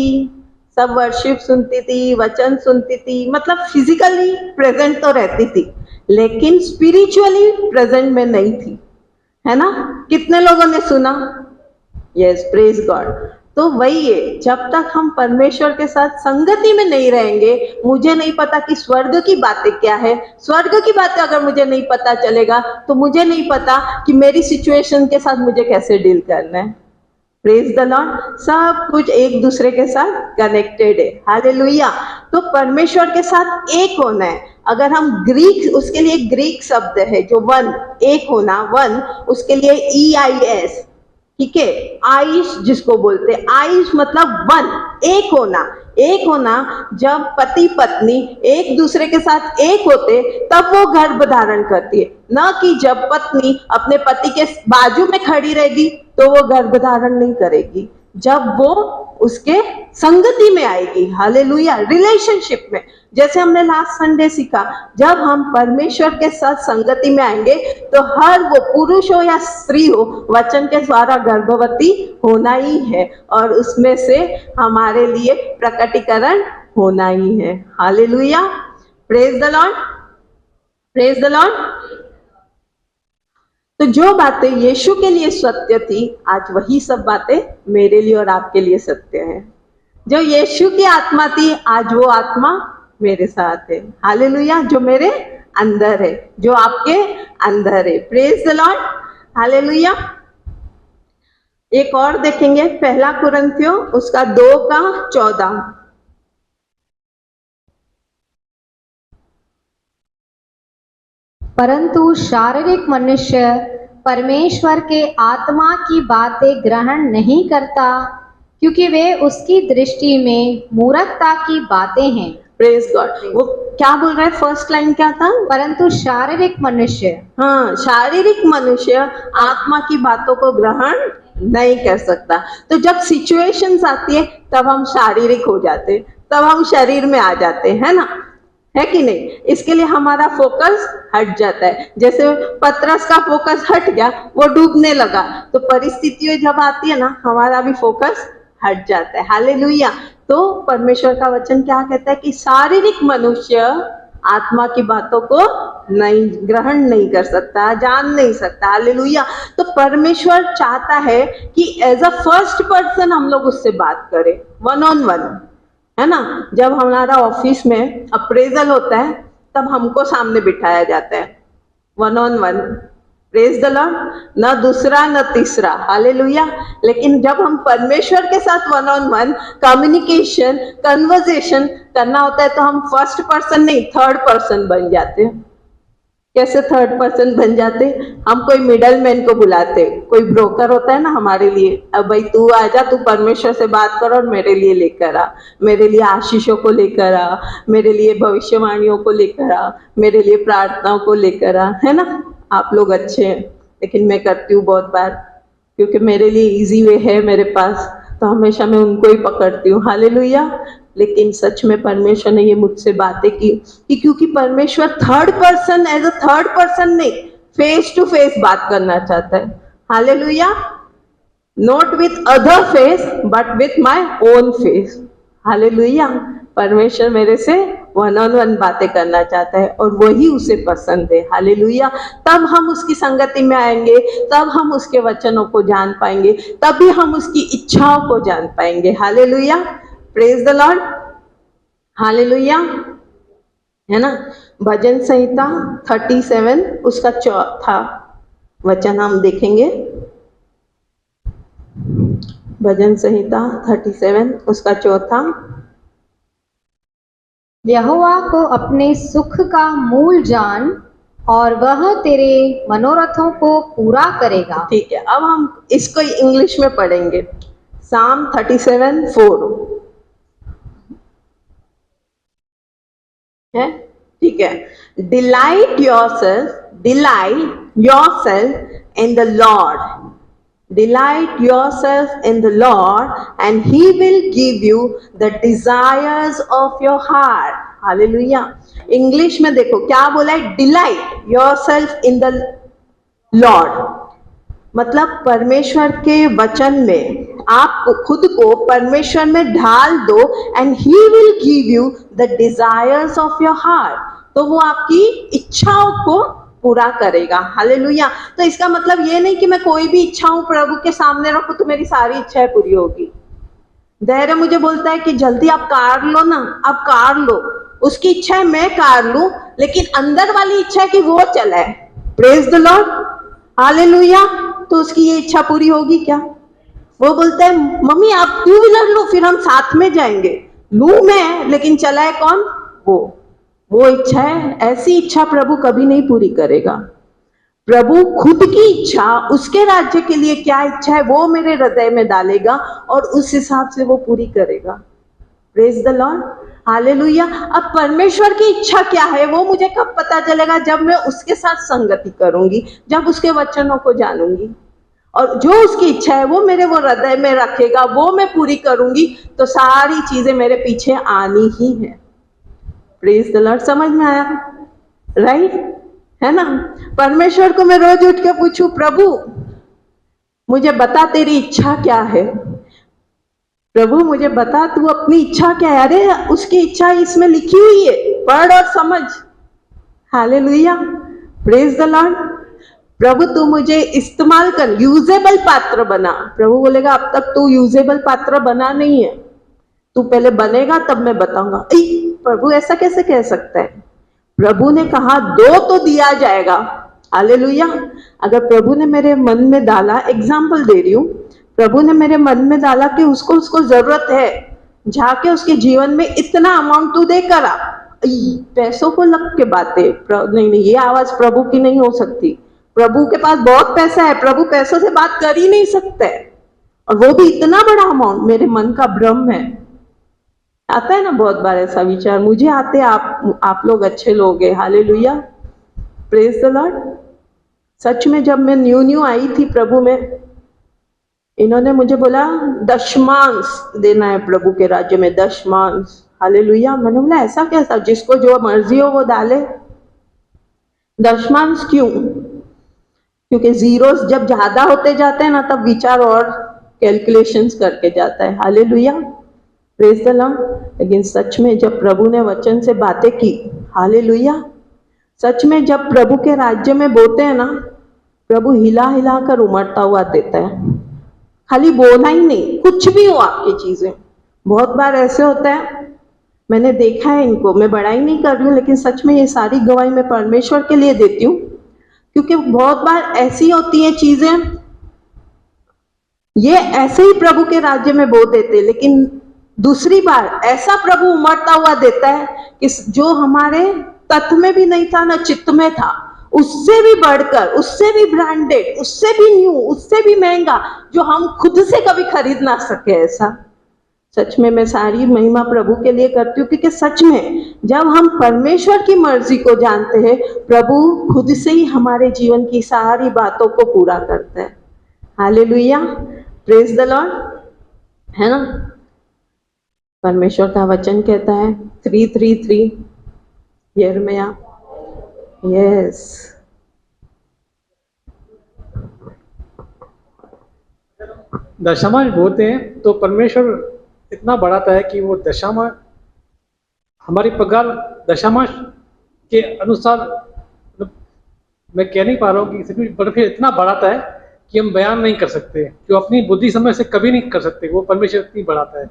सब वर्शिप सुनती थी, वचन सुनती थी, मतलब फिजिकली प्रेजेंट तो रहती थी, लेकिन स्पिरिचुअली प्रेजेंट में नहीं थी, है ना। कितने लोगों ने सुना? Yes, praise God. तो वही है, जब तक हम परमेश्वर के साथ संगति में नहीं रहेंगे, मुझे नहीं पता कि स्वर्ग की बातें क्या है। स्वर्ग की बातें अगर मुझे नहीं पता चलेगा तो मुझे नहीं पता कि मेरी सिचुएशन के साथ मुझे कैसे डील करना है। Praise the Lord. सब कुछ एक दूसरे के साथ कनेक्टेड है। हालेलुया। तो परमेश्वर के साथ एक होना है। अगर हम ग्रीक, उसके लिए ग्रीक शब्द है जो वन, एक होना, वन, उसके लिए EIS, ठीक है, आयुष जिसको बोलते हैं, आयुष मतलब वन, एक होना। एक होना, जब पति पत्नी एक दूसरे के साथ एक होते तब वो गर्भ धारण करती है, न कि जब पत्नी अपने पति के बाजू में खड़ी रहेगी तो वो गर्भ धारण नहीं करेगी, जब वो उसके संगति में आएगी। हालेलुया, रिलेशनशिप में। जैसे हमने लास्ट संडे सीखा, जब हम परमेश्वर के साथ संगति में आएंगे तो हर वो पुरुष हो या स्त्री हो, वचन के द्वारा गर्भवती होना ही है और उसमें से हमारे लिए प्रकटीकरण होना ही है। Hallelujah, praise the Lord, praise the Lord. तो जो बातें यीशु के लिए सत्य थी, आज वही सब बातें मेरे लिए और आपके लिए सत्य है। जो यीशु की आत्मा थी, आज वो आत्मा मेरे साथ है। हालेलुया। जो मेरे अंदर है, जो आपके अंदर है। Praise the Lord. हालेलुया। एक और देखेंगे, पहला कुरिन्थियों उसका 2:14। परंतु शारीरिक मनुष्य परमेश्वर के आत्मा की बातें ग्रहण नहीं करता, क्योंकि वे उसकी दृष्टि में मूर्खता की बातें हैं। Praise God. वो क्या बोल रहा है? फर्स्ट लाइन क्या था? परंतु शारीरिक मनुष्य, हाँ, शारीरिक मनुष्य आत्मा की बातों को ग्रहण नहीं कर सकता। तो जब सिचुएशंस आती है तब हम शारीरिक हो जाते, तब हम शरीर में आ जाते हैं ना, है कि नहीं? इसके लिए हमारा फोकस हट जाता है। जैसे पतरस का फोकस हट गया, वो डूबने लगा। तो परिस्थितियां जब आती है ना, हमारा भी फोकस हट जाता है। हालेलुया। तो परमेश्वर का वचन क्या कहता है कि शारीरिक मनुष्य आत्मा की बातों को नहीं ग्रहण नहीं कर सकता, जान नहीं सकता। हालेलुया। तो परमेश्वर चाहता है कि एज अ फर्स्ट पर्सन हम लोग उससे बात करें, 1-on-1, है ना। जब हमारा ऑफिस में अप्रेजल होता है तब हमको सामने बिठाया जाता है, 1-on-1। Praise the Lord. न दूसरा न तीसरा। हालेलुया। लेकिन जब हम परमेश्वर के साथ 1-on-1 कम्युनिकेशन, कन्वर्सेशन करना होता है तो हम फर्स्ट पर्सन नहीं, थर्ड पर्सन बन जाते हैं। कैसे थर्ड पर्सन बन जाते? हम कोई मिडल मैन को बुलाते, कोई ब्रोकर होता है ना हमारे लिए, अब भाई तू आजा, तू परमेश्वर से बात कर और मेरे लिए लेकर आ, मेरे लिए आशीषों को लेकर आ, मेरे लिए भविष्यवाणियों को लेकर आ, मेरे लिए प्रार्थनाओं को लेकर आ, है ना। आप लोग अच्छे हैं, लेकिन मैं करती हूँ बहुत बार, क्योंकि मेरे लिए इजी वे है मेरे पास, तो हमेशा मैं उनको ही पकड़ती हूँ। हालेलुया। लेकिन सच में परमेश्वर ने ये मुझसे बातें की कि क्योंकि परमेश्वर third person, as a third person नहीं, फेस टू फेस बात करना चाहता है। Hallelujah. Not with other face but with my own face. Hallelujah. परमेश्वर मेरे से 1-on-1 बातें करना चाहता है और वही उसे पसंद है। हालेलुया। तब हम उसकी संगति में आएंगे, तब हम उसके वचनों को जान पाएंगे, तभी हम उसकी इच्छाओं को जान पाएंगे। Hallelujah. Praise the Lord. Hallelujah. है ना। भजन संहिता 37 उसका 4था वचन हम देखेंगे। भजन संहिता 37 उसका 4था। यहोवा को अपने सुख का मूल जान और वह तेरे मनोरथों को पूरा करेगा। ठीक है, अब हम इसको इंग्लिश में पढ़ेंगे। Psalm 37:4 है, ठीक है। Delight yourself in the Lord, delight yourself in the Lord and he will give you the desires of your heart. Hallelujah. English में देखो क्या बोला है, delight yourself in the Lord, मतलब परमेश्वर के वचन में आप खुद को परमेश्वर में ढाल दो and he will give you the desires of your heart, तो वो आपकी इच्छाओं को पूरा करेगा। हालेलुया। तो इसका मतलब ये नहीं कि मैं कोई भी इच्छाओं प्रभु के सामने रखूं तो मेरी सारी इच्छाएं पूरी होगी। धैर्य मुझे बोलता है कि जल्दी आप कार लो ना, आप कार लो, उसकी इच्छा है मैं कार लूं, लेकिन अंदर वाली इच्छा है कि वो चलाए। Praise the Lord. हालेलुया। तो उसकी ये इच्छा पूरी होगी क्या? वो बोलता है मम्मी आप 2 व्हीलर लो, फिर हम साथ में जाएंगे। लूं मैं, लेकिन चलाए कौन? वो इच्छा है। ऐसी इच्छा प्रभु कभी नहीं पूरी करेगा। प्रभु खुद की इच्छा, उसके राज्य के लिए क्या इच्छा है वो मेरे हृदय में डालेगा और उस हिसाब से वो पूरी करेगा। Praise the Lord. हालेलुया। अब परमेश्वर की इच्छा क्या है वो मुझे कब पता चलेगा? जब मैं उसके साथ संगति करूंगी, जब उसके वचनों को जानूंगी, और जो उसकी इच्छा है वो मेरे वो हृदय में रखेगा, वो मैं पूरी करूंगी, तो सारी चीजें मेरे पीछे आनी ही है। Praise the Lord. समझ में आया? राइट, है ना। परमेश्वर को मैं रोज उठ के पूछूं, प्रभु मुझे बता तेरी इच्छा क्या है, प्रभु मुझे बता तू अपनी इच्छा क्या है। अरे उसकी इच्छा इसमें लिखी हुई है, पढ़ और समझ। हालेलुया। Praise the Lord. प्रभु तू मुझे इस्तेमाल कर, यूजेबल पात्र बना। प्रभु बोलेगा अब तक तू यूजेबल पात्र बना नहीं है, तू पहले बनेगा तब मैं बताऊंगा। प्रभु ऐसा कैसे कह सकता है? प्रभु ने कहा दो तो दिया जाएगा। हालेलुया। अगर प्रभु ने मेरे मन में डाला, एग्जाम्पल दे रही हूँ, प्रभु ने मेरे मन में डाला कि उसको जरूरत है, जाके उसके जीवन में इतना अमाउंट तू देकर आ। पैसों को लग के बातें, नहीं, ये आवाज प्रभु की नहीं हो सकती। प्रभु के पास बहुत पैसा है, प्रभु पैसों से बात कर ही नहीं सकते, और वो भी इतना बड़ा अमाउंट। मेरे मन का भ्रम है, आता है ना बहुत बार ऐसा विचार, मुझे आते, आप लोग अच्छे लोग हैं। Hallelujah, praise the Lord. सच में जब मैं न्यू आई थी प्रभु में, इन्होंने मुझे बोला दशमांश देना है प्रभु के राज्य में, दशमांश। हालेलुया। मैंने बोला ऐसा कैसा, जिसको जो मर्जी हो वो डाले। दशमांश क्यों? क्योंकि जीरोस जब ज्यादा होते जाते हैं ना, तब विचार और कैलकुलेशंस करके जाता है। Hallelujah, praise the Lord. लेकिन सच में जब प्रभु ने वचन से बातें की, हालेलुया, सच में जब प्रभु के राज्य में बोते हैं ना, प्रभु हिला हिला कर उमड़ता हुआ देता है। खाली बोना ही नहीं, कुछ भी हो आपकी चीजें। बहुत बार ऐसे होता है, मैंने देखा है इनको, मैं बड़ाई नहीं कर रही हूँ, लेकिन सच में ये सारी गवाही मैं परमेश्वर के लिए देती हूँ, क्योंकि बहुत बार ऐसी होती हैं चीजें, ये ऐसे ही प्रभु के राज्य में बो देते, लेकिन दूसरी बार ऐसा प्रभु उमड़ता हुआ देता है कि जो हमारे तत्व में भी नहीं था ना चित्त में था, उससे भी बढ़कर, उससे भी ब्रांडेड, उससे भी न्यू, उससे भी महंगा, जो हम खुद से कभी खरीद ना सके। ऐसा सच में मैं सारी महिमा प्रभु के लिए करती हूँ, क्योंकि सच में जब हम परमेश्वर की मर्जी को जानते हैं, प्रभु खुद से ही हमारे जीवन की सारी बातों को पूरा करता है। हालेलुया, प्रेज द लॉर्ड, है ना। परमेश्वर का वचन कहता है 3:3 यिर्मयाह, यस, दशमांश बोलते हैं तो परमेश्वर इतना बढ़ाता है कि वो दशमांश, हमारी पगार दशमांश के अनुसार, मैं कह नहीं पा रहा हूँ कि पर फिर इतना बढ़ाता है कि हम बयान नहीं कर सकते, जो अपनी बुद्धि समझ से कभी नहीं कर सकते, वो परमेश्वर इतनी बढ़ाता है।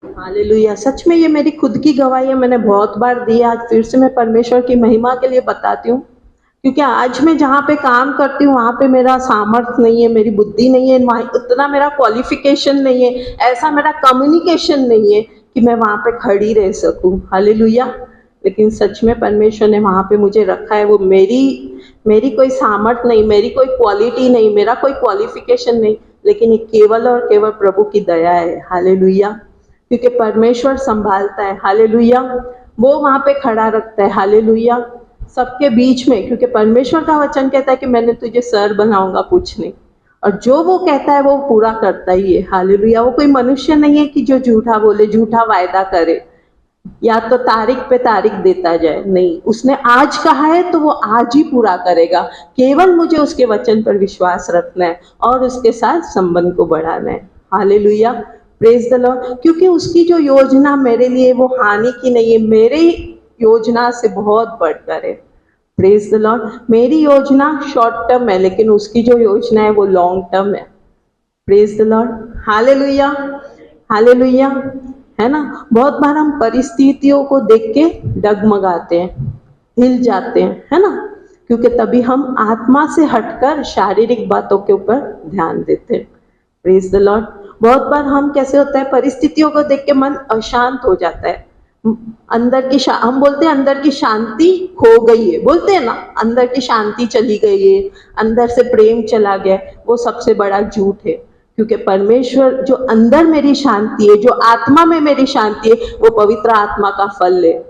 हालेलुया। सच में ये मेरी खुद की गवाही है, मैंने बहुत बार दी, आज फिर से मैं परमेश्वर की महिमा के लिए बताती हूँ, क्योंकि आज मैं जहाँ पे काम करती हूँ वहाँ पे मेरा सामर्थ्य नहीं है, मेरी बुद्धि नहीं है, वहाँ उतना मेरा क्वालिफिकेशन नहीं है, ऐसा मेरा कम्युनिकेशन नहीं है कि मैं वहाँ पे खड़ी रह सकूँ। हालेलुया। लेकिन सच में परमेश्वर ने वहाँ पे मुझे रखा है, वो मेरी कोई सामर्थ्य नहीं, मेरी कोई क्वालिटी नहीं, मेरा कोई क्वालिफिकेशन नहीं, लेकिन ये केवल और केवल प्रभु की दया है। हालेलुया। क्योंकि परमेश्वर संभालता है। हालेलुया। वो वहाँ पे खड़ा रखता है। हालेलुया। सबके बीच में, क्योंकि परमेश्वर का वचन कहता है कि मैंने तुझे सर बनाऊंगा, कुछ नहीं, और जो वो कहता है वो पूरा करता ही है। हालेलुया। वो कोई मनुष्य नहीं है कि जो झूठा बोले, झूठा वायदा करे, या तो तारीख पे तारीख देता जाए, नहीं, उसने आज कहा है तो वो आज ही पूरा करेगा। केवल मुझे उसके वचन पर विश्वास रखना है और उसके साथ संबंध को बढ़ाना है। Hallelujah, praise the Lord. क्योंकि उसकी जो योजना मेरे लिए वो हानि की नहीं है, मेरी योजना से बहुत बढ़कर है। Praise the Lord. मेरी योजना शॉर्ट टर्म है, लेकिन उसकी जो योजना है वो लॉन्ग टर्म है। Praise the Lord. Hallelujah, hallelujah, है ना। बहुत बार हम परिस्थितियों को देख के डगमगाते हैं, हिल जाते हैं, है ना, क्योंकि तभी हम आत्मा से हटकर शारीरिक बातों के ऊपर ध्यान देते हैं। Praise the Lord. बहुत बार हम कैसे होता है, परिस्थितियों को देख के मन अशांत हो जाता है, अंदर की हम बोलते हैं अंदर की शांति खो गई है, बोलते हैं ना, अंदर की शांति चली गई है, अंदर से प्रेम चला गया। वो सबसे बड़ा झूठ है, क्योंकि परमेश्वर जो अंदर मेरी शांति है, जो आत्मा में मेरी शांति है, वो पवित्र आत्मा का फल है।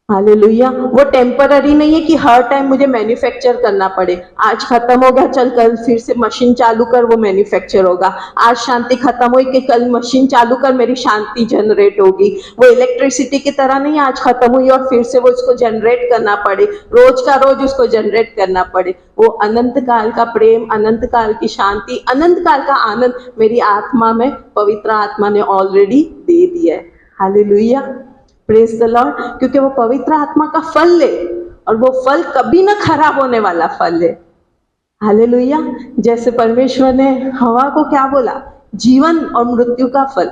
हालेलुया। वो टेम्पररी नहीं है कि हर टाइम मुझे मैन्युफैक्चर करना पड़े। आज खत्म हो गया, चल कल फिर से मशीन चालू कर, वो मैन्युफैक्चर होगा। आज शांति खत्म हुई कि कल मशीन चालू कर, मेरी शांति जनरेट होगी। वो इलेक्ट्रिसिटी की तरह नहीं, आज खत्म हुई और फिर से वो उसको जनरेट करना पड़े, रोज का रोज उसको जनरेट करना पड़े। वो अनंत काल का प्रेम, अनंत काल की शांति, अनंत काल का आनंद मेरी आत्मा में पवित्र आत्मा ने ऑलरेडी दे दिया है। Hallelujah, praise the Lord. क्योंकि वो पवित्र आत्मा का फल है, और वो फल कभी ना खराब होने वाला फल है। हालेलुया। जैसे परमेश्वर ने हवा को क्या बोला, जीवन और मृत्यु का फल।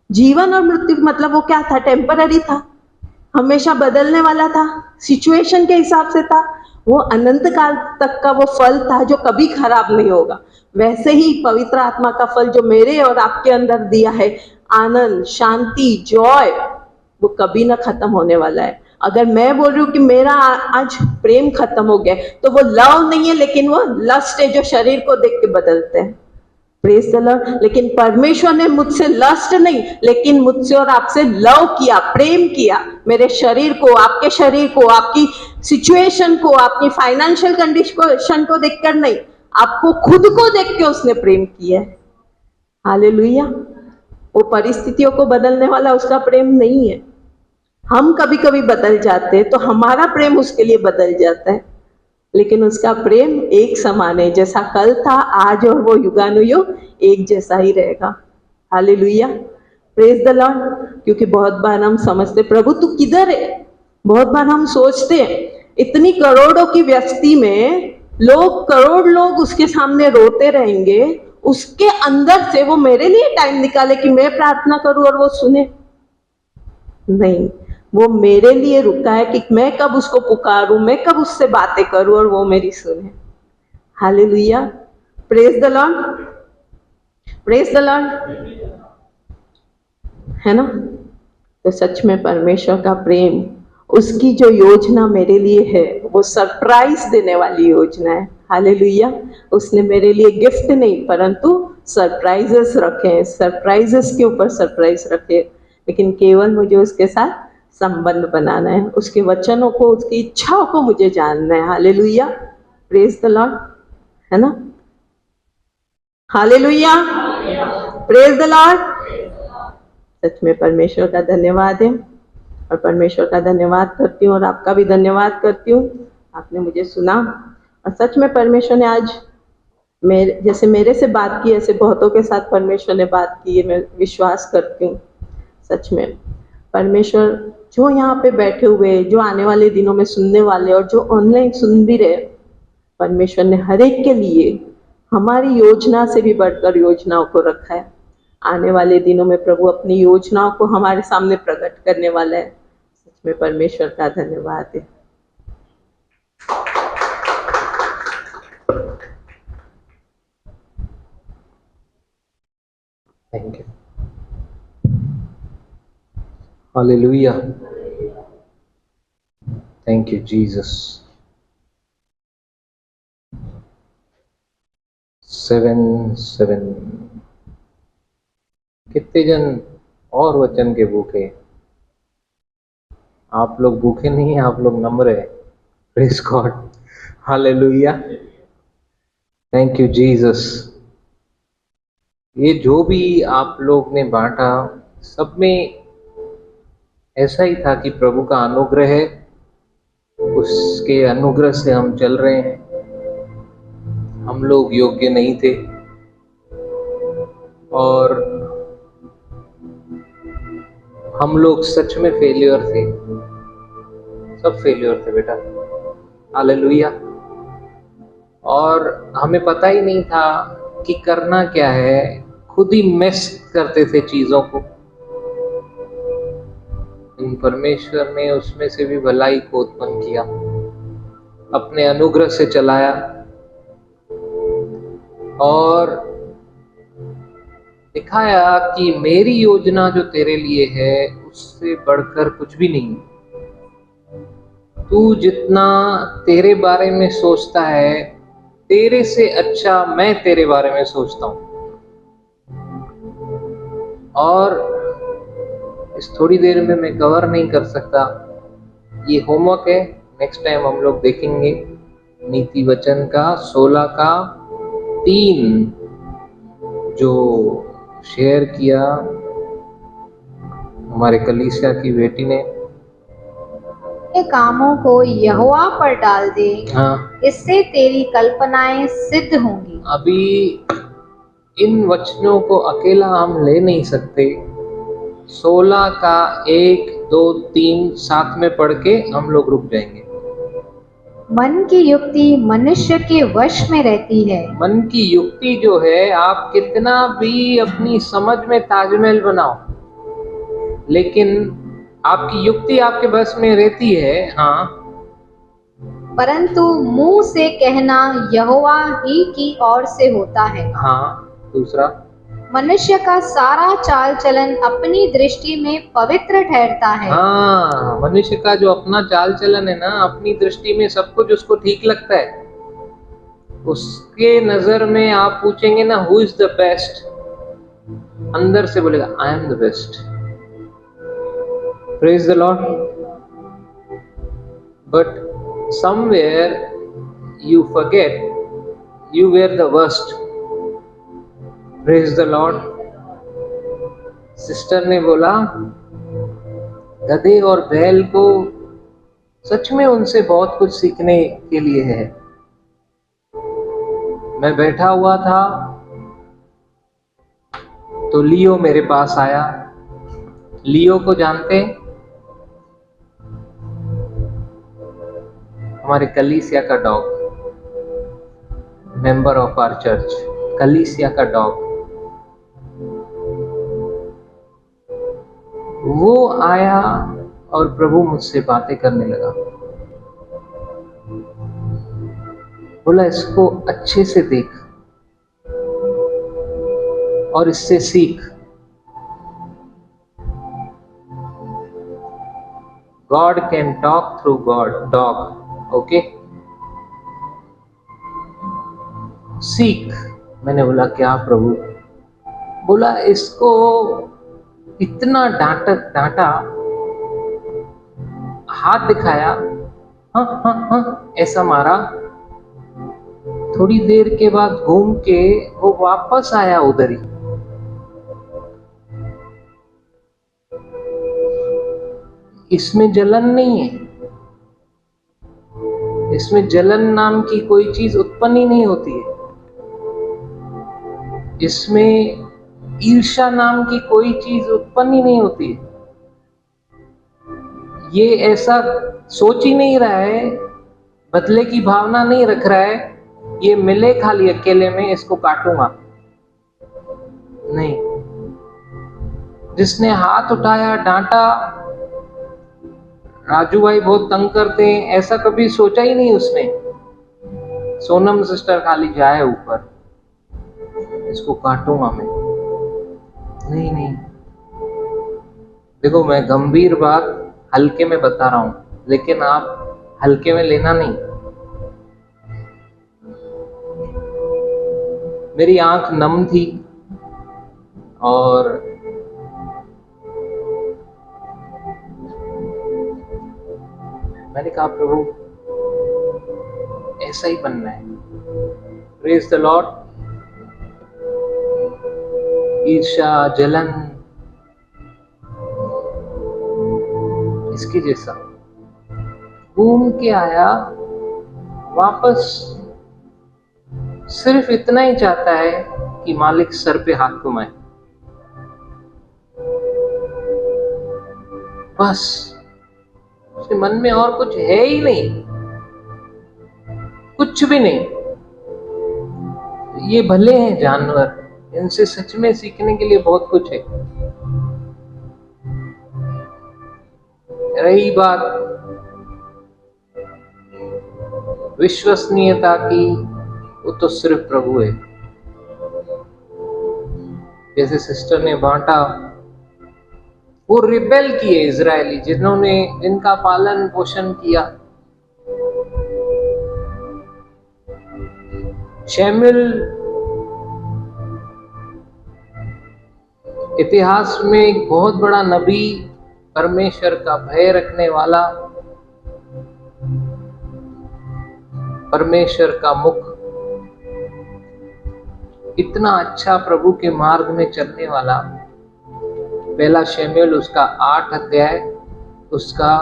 जीवन और मृत्यु मतलब वो क्या था, टेम्पररी था, हमेशा बदलने वाला था, सिचुएशन के हिसाब से था। वो अनंत काल तक का वो फल था जो कभी खराब नहीं होगा। वैसे ही पवित्र आत्मा का फल जो मेरे और आपके अंदर दिया है, आनंद, शांति, जॉय, वो कभी ना खत्म होने वाला है। अगर मैं बोल रही हूँ कि मेरा आज प्रेम खत्म हो गया, तो वो लव नहीं है, लेकिन वो लस्ट है जो शरीर को देख के बदलते हैं। Praise the Lord. लेकिन परमेश्वर ने मुझसे लस्ट नहीं, लेकिन मुझसे और आपसे लव किया, प्रेम किया। मेरे शरीर को, आपके शरीर को, आपकी सिचुएशन को, आपकी फाइनेंशियल कंडीशन को देखकर नहीं, आपको खुद को देख के उसने प्रेम किया है। हालेलुया। वो परिस्थितियों को बदलने वाला उसका प्रेम नहीं है। हम कभी कभी बदल जाते हैं तो हमारा प्रेम उसके लिए बदल जाता है, लेकिन उसका प्रेम एक समान है, जैसा कल था, आज और वो युगानुयुग एक जैसा ही रहेगा। हालेलुया। Praise the Lord. क्योंकि बहुत बार हम समझते, प्रभु तू किधर है? बहुत बार हम सोचते हैं, इतनी करोड़ों की व्यक्ति में लोग, करोड़ लोग उसके सामने रोते रहेंगे, उसके अंदर से वो मेरे लिए टाइम निकाले कि मैं प्रार्थना करूं और वो सुने? नहीं, वो मेरे लिए रुका है कि मैं कब उसको पुकारूं, मैं कब उससे बातें करूं और वो मेरी सुने। Hallelujah. Praise the Lord. Praise the Lord. है ना? तो सच में परमेश्वर का प्रेम, उसकी जो योजना मेरे लिए है, वो सरप्राइज देने वाली योजना है। हालेलुया। उसने मेरे लिए गिफ्ट नहीं, परंतु सरप्राइजेस रखे हैं, सरप्राइजेस के ऊपर सरप्राइज रखे, लेकिन केवल मुझे उसके साथ संबंध बनाना है, उसके वचनों को, उसकी इच्छाओं को मुझे जानना है। हालेलुया। Praise the Lord. है ना? हालेलुया। Praise the Lord. सच में परमेश्वर का धन्यवाद है, और परमेश्वर का धन्यवाद करती हूँ और आपका भी धन्यवाद करती हूँ, आपने मुझे सुना। और सच में परमेश्वर ने आज जैसे मेरे से बात की, ऐसे बहुतों के साथ परमेश्वर ने बात की है, मैं विश्वास करती हूँ। सच में परमेश्वर जो यहाँ पे बैठे हुए, जो आने वाले दिनों में सुनने वाले और जो ऑनलाइन सुन भी रहे, परमेश्वर ने हर एक के लिए हमारी योजना से भी बढ़कर योजनाओं को रखा है। आने वाले दिनों में प्रभु अपनी योजनाओं को हमारे सामने प्रकट करने वाला है। सच में परमेश्वर का धन्यवाद है। Thank you. Hallelujah. Thank you Jesus. 7 कितने जन और वचन के भूखे? आप लोग भूखे नहीं हैं, आप लोग नम्र है। Praise God. Hallelujah. Thank you Jesus. ये जो भी आप लोग ने बांटा, सब में ऐसा ही था कि प्रभु का अनुग्रह है, उसके अनुग्रह से हम चल रहे हैं। हम लोग योग्य नहीं थे और हम लोग सच में फेलियर थे, सब फेलियर थे बेटा। हालेलुया। और हमें पता ही नहीं था कि करना क्या है, खुद ही मिस करते थे चीजों को। परमेश्वर ने उसमें से भी भलाई को उत्पन्न किया, अपने अनुग्रह से चलाया और दिखाया कि मेरी योजना जो तेरे लिए है उससे बढ़कर कुछ भी नहीं। तू जितना तेरे बारे में सोचता है, तेरे से अच्छा मैं तेरे बारे में सोचता हूँ। और इस थोड़ी देर में मैं कवर नहीं कर सकता, ये होमवर्क है। नेक्स्ट टाइम हम लोग देखेंगे नीति वचन का 16 का 3 जो शेयर किया हमारे कलीसिया की बेटी ने। अपने कामों को यहोवा पर डाल दे, हाँ, इससे तेरी कल्पनाएं सिद्ध होंगी। अभी इन वचनों को अकेला हम ले नहीं सकते। 16 का 1, 2, 3 साथ में पढ़ के हम लोग रुक जाएंगे। मन की युक्ति मनुष्य के वश में रहती है। मन की युक्ति जो है, आप कितना भी अपनी समझ में ताजमहल बनाओ, लेकिन आपकी युक्ति आपके बस में रहती है। हाँ, परंतु मुंह से कहना यहोवा ही की ओर से होता है। हाँ। दूसरा, मनुष्य का सारा चाल चलन अपनी दृष्टि में पवित्र ठहरता है। हाँ, मनुष्य का जो अपना चाल चलन है ना, अपनी दृष्टि में सब कुछ उसको ठीक लगता है। उसके नजर में आप पूछेंगे ना, हु इज द बेस्ट, अंदर से बोलेगा I am the best. Praise the Lord. But somewhere you forget you were the worst. Praise the Lord. Sister ने बोला, गधे और बैल को सच में उनसे बहुत कुछ सीखने के लिए है। मैं बैठा हुआ था तो लियो मेरे पास आया। लियो को जानते हैं? हमारे कलीसिया का dog, member of our church, कलीसिया का डॉग। वो आया और प्रभु मुझसे बातें करने लगा। बोला, इसको अच्छे से देख और इससे सीख। God can talk through dog, okay? सीख। मैंने बोला, क्या प्रभु? बोला, इसको इतना डांटा, हाथ दिखाया, हाँ हाँ हाँ ऐसा मारा। थोड़ी देर के बाद घूम के वो वापस आया उधर ही। इसमें जलन नहीं है, इसमें जलन नाम की कोई चीज उत्पन्न ही नहीं होती है। इसमें ईर्ष्या नाम की कोई चीज उत्पन्न ही नहीं होती है। ये ऐसा सोच ही नहीं रहा है, बदले की भावना नहीं रख रहा है, ये मिले खाली अकेले में इसको काटूंगा, नहीं। जिसने हाथ उठाया, डांटा, राजू भाई बहुत तंग करते हैं, ऐसा कभी सोचा ही नहीं उसने। सोनम सिस्टर खाली जाए ऊपर, इसको काटूंगा मैं, नहीं नहीं। देखो, मैं गंभीर बात हल्के में बता रहा हूं, लेकिन आप हल्के में लेना नहीं। मेरी आंख नम थी और मैंने कहा, प्रभु ऐसा ही बनना है। Praise the Lord. ईर्ष्या, जलन, इसके जैसा। घूम के आया, वापस सिर्फ इतना ही चाहता है कि मालिक सर पे हाथ घुमाए, बस। उसके मन में और कुछ है ही नहीं, कुछ भी नहीं। ये भले हैं जानवर, इनसे सच में सीखने के लिए बहुत कुछ है। रही बात विश्वसनीयता की, वो तो सिर्फ प्रभु है। जैसे सिस्टर ने बांटा, वो रिबेल किए इजरायली, जिनका पालन पोषण किया। शमूएल इतिहास में एक बहुत बड़ा नबी, परमेश्वर का भय रखने वाला, परमेश्वर का मुख, इतना अच्छा प्रभु के मार्ग में चलने वाला। पहला शमूएल उसका 8 अध्याय, उसका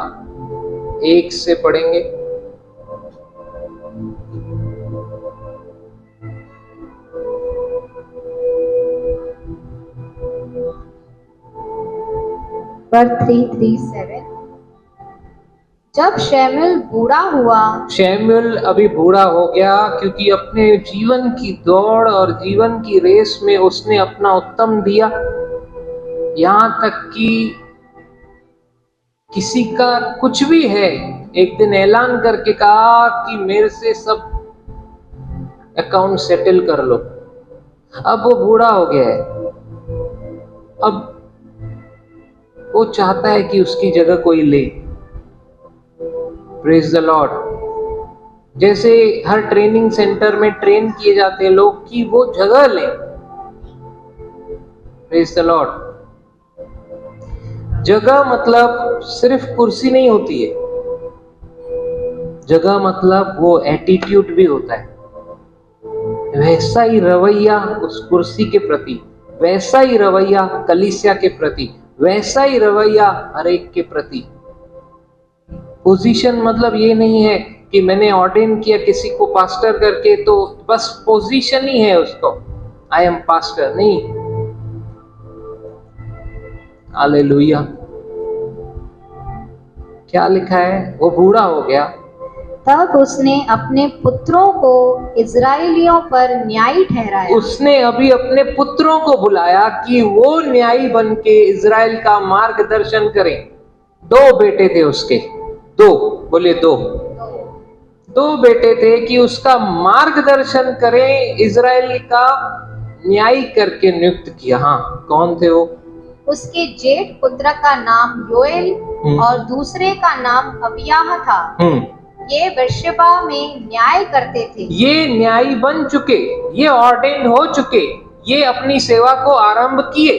1 से पढ़ेंगे। पर 3:3-7 जब शैमुएल बूढ़ा हुआ, शैमुएल अभी बूढ़ा हो गया, क्योंकि अपने जीवन की दौड़ और जीवन की रेस में उसने अपना उत्तम दिया। यहाँ तक कि किसी का कुछ भी है, एक दिन ऐलान करके कहा कि मेरे से सब अकाउंट सेटल कर लो। अब वो बूढ़ा हो गया है, अब वो चाहता है कि उसकी जगह कोई ले। Praise the Lord. जैसे हर ट्रेनिंग सेंटर में ट्रेन किए जाते हैं लोग कि वो जगह ले। Praise the Lord. जगह मतलब सिर्फ कुर्सी नहीं होती है, जगह मतलब वो एटीट्यूड भी होता है। वैसा ही रवैया उस कुर्सी के प्रति, वैसा ही रवैया कलीसिया के प्रति, वैसा ही रवैया हर एक के प्रति। पोजीशन मतलब ये नहीं है कि मैंने ऑर्डेन किया किसी को पास्टर करके तो बस पोजीशन ही है उसको, आई एम पास्टर, नहीं। हालेलुया। क्या लिखा है? वो बूढ़ा हो गया, तब उसने अपने पुत्रों को इजराइलियों पर न्यायी ठहराया। उसने अभी अपने पुत्रों को बुलाया कि वो न्यायी बन के इजराइल का मार्गदर्शन करें। 2 बेटे थे उसके, 2 बोले 2 बेटे थे कि उसका मार्गदर्शन करें, इजराइल का न्यायी करके नियुक्त किया। हाँ, कौन थे वो? उसके जेठ पुत्र का नाम योएल और दूसरे का नाम अबियाह था। ये बेर्शेबा में न्याय करते थे। ये न्यायी बन चुके, ये ऑर्डेन हो चुके, ये अपनी सेवा को आरंभ किए,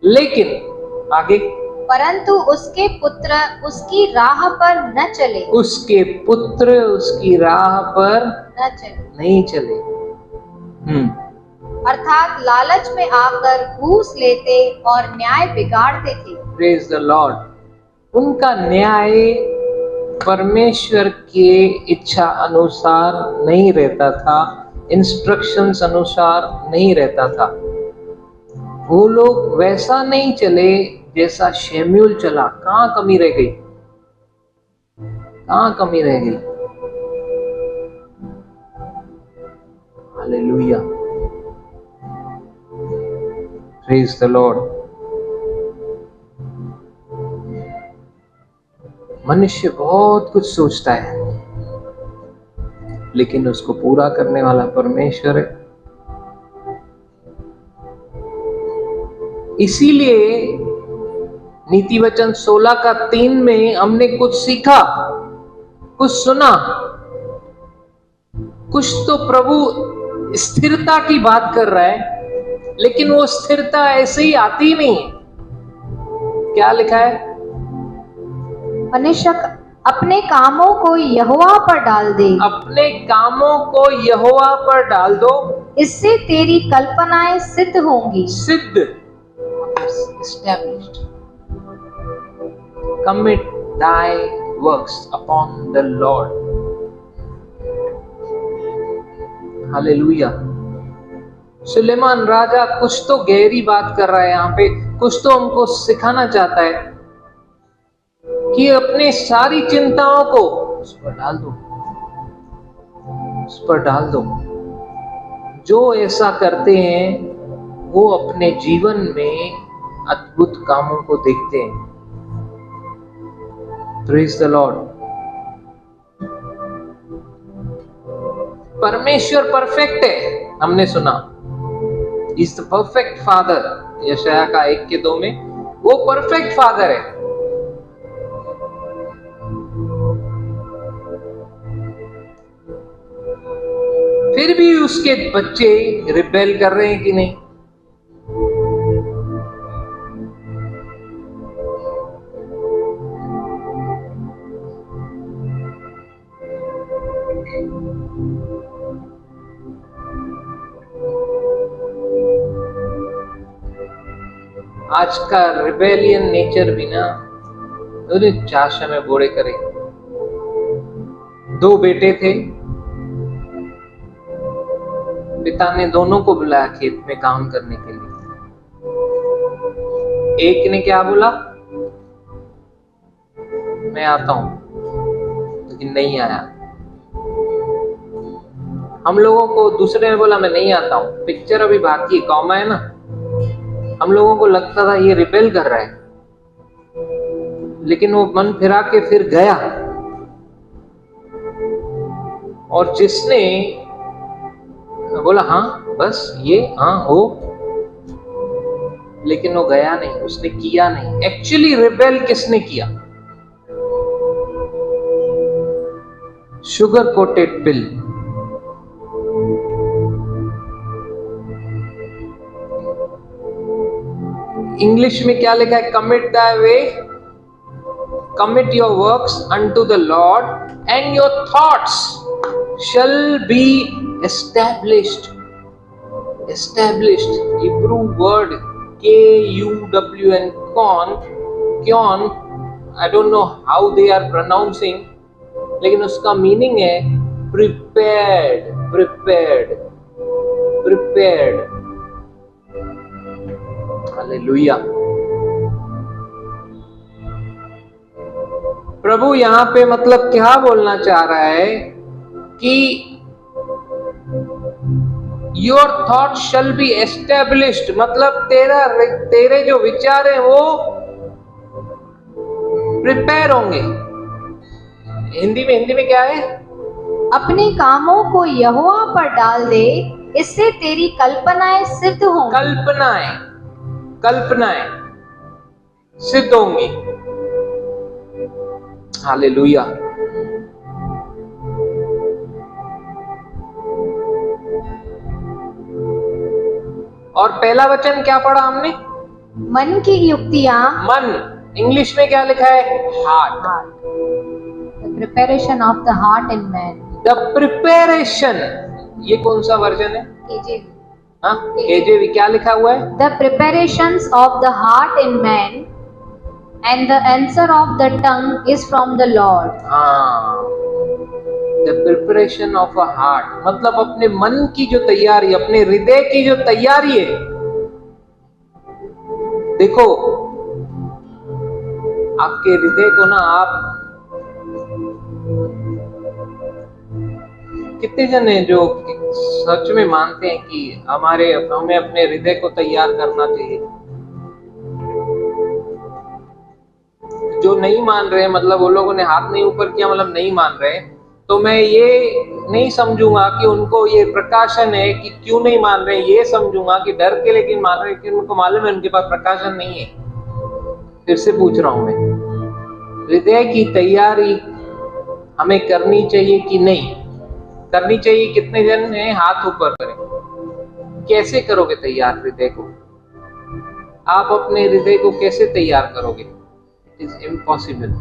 लेकिन आगे परंतु उसके पुत्र उसकी राह पर न चले। उसके पुत्र उसकी राह पर न चले, नहीं चले। अर्थात लालच में आकर घूस लेते और न्याय बिगाड़ते थे। Praise the Lord. उनका न्याय परमेश्वर के इच्छा अनुसार नहीं रहता था, इंस्ट्रक्शंस अनुसार नहीं रहता था। वो लोग वैसा नहीं चले जैसा शैम्यूल चला। कहाँ कमी रह गई? कहाँ कमी रह गई? Hallelujah, praise the Lord. मनुष्य बहुत कुछ सोचता है, लेकिन उसको पूरा करने वाला परमेश्वर है। इसीलिए नीति वचन 16 का 3 में हमने कुछ सीखा, कुछ सुना, कुछ तो प्रभु स्थिरता की बात कर रहा है, लेकिन वो स्थिरता ऐसे ही आती नहीं। क्या लिखा है? मनुष्य अपने कामों को यहोवा पर डाल दे। अपने कामों को यहोवा पर डाल दो, इससे तेरी कल्पनाएं सिद्ध होंगी। सिद्ध, established. Commit thy works upon the Lord. Hallelujah. Suleman राजा कुछ तो गहरी बात कर रहा है यहाँ पे, कुछ तो हमको सिखाना चाहता है कि अपने सारी चिंताओं को उस पर डाल दो, उस पर डाल दो। जो ऐसा करते हैं वो अपने जीवन में अद्भुत कामों को देखते हैं। Praise the Lord. परमेश्वर परफेक्ट है, हमने सुना, इज द परफेक्ट फादर। यशाया का 1 के 2 में वो परफेक्ट फादर है। फिर भी उसके बच्चे रिबेल कर रहे हैं कि नहीं? आज का रिबेलियन नेचर भी ना चाशा में बोड़े करे। 2 बेटे थे, पिता ने दोनों को बुलाया खेत में काम करने के लिए। एक ने क्या बोला? मैं आता हूं। लेकिन नहीं आया। हम लोगों को दूसरे ने बोला मैं नहीं आता हूं, पिक्चर अभी बाकी है, कॉमा है ना, हम लोगों को लगता था ये रिबेल कर रहा है, लेकिन वो मन फिरा के फिर गया। और जिसने बोला हाँ बस ये हाँ हो, लेकिन वो गया नहीं, उसने किया नहीं। एक्चुअली रिबेल किसने किया? शुगर कोटेड पिल। इंग्लिश में क्या लिखा है? Commit thy way, commit your works unto the Lord and your thoughts shall be established. Established, Hebrew word K-U-W-N, kyon, I don't know how they are pronouncing, लेकिन उसका meaning है prepared, prepared, prepared. Hallelujah. प्रभु यहां पे मतलब क्या बोलना चाह रहा है कि your thought shall be established, मतलब तेरे जो विचार हैं वो प्रिपेयर होंगे। हिंदी में क्या है? अपने कामों को यहोवा पर डाल दे, इससे तेरी कल्पनाएं सिद्ध होंगी। कल्पनाएं सिद्ध होंगी। हालेलुया। और पहला वचन क्या पढ़ा हमने? मन की युक्तियां। मन, इंग्लिश में क्या लिखा है? Heart. The preparation of the heart in man. The preparation, ये कौन सा वर्जन है? केजेवी। हाँ, केजेवी। क्या लिखा हुआ है? The preparations of the heart in man and the answer of the tongue is from the Lord. हाँ, the preparation of a heart, मतलब अपने मन की जो तैयारी, अपने हृदय की जो तैयारी है। देखो, आपके हृदय को ना, आप कितने जन हैं जो सच में मानते हैं कि हमें अपने हृदय को तैयार करना चाहिए? जो नहीं मान रहे, मतलब वो लोगों ने हाथ नहीं ऊपर किया, मतलब नहीं मान रहे, तो मैं ये नहीं समझूंगा कि उनको ये प्रकाशन है कि क्यों नहीं मान रहे, ये समझूंगा कि डर के लेकिन मान रहे, कि उनको मालूम है उनके पास प्रकाशन नहीं है। फिर से पूछ रहा हूं मैं, हृदय की तैयारी हमें करनी चाहिए कि नहीं करनी चाहिए? कितने जन हैं? हाथ ऊपर करें। कैसे करोगे तैयार हृदय को? आप अपने हृदय को कैसे तैयार करोगे? It is impossible.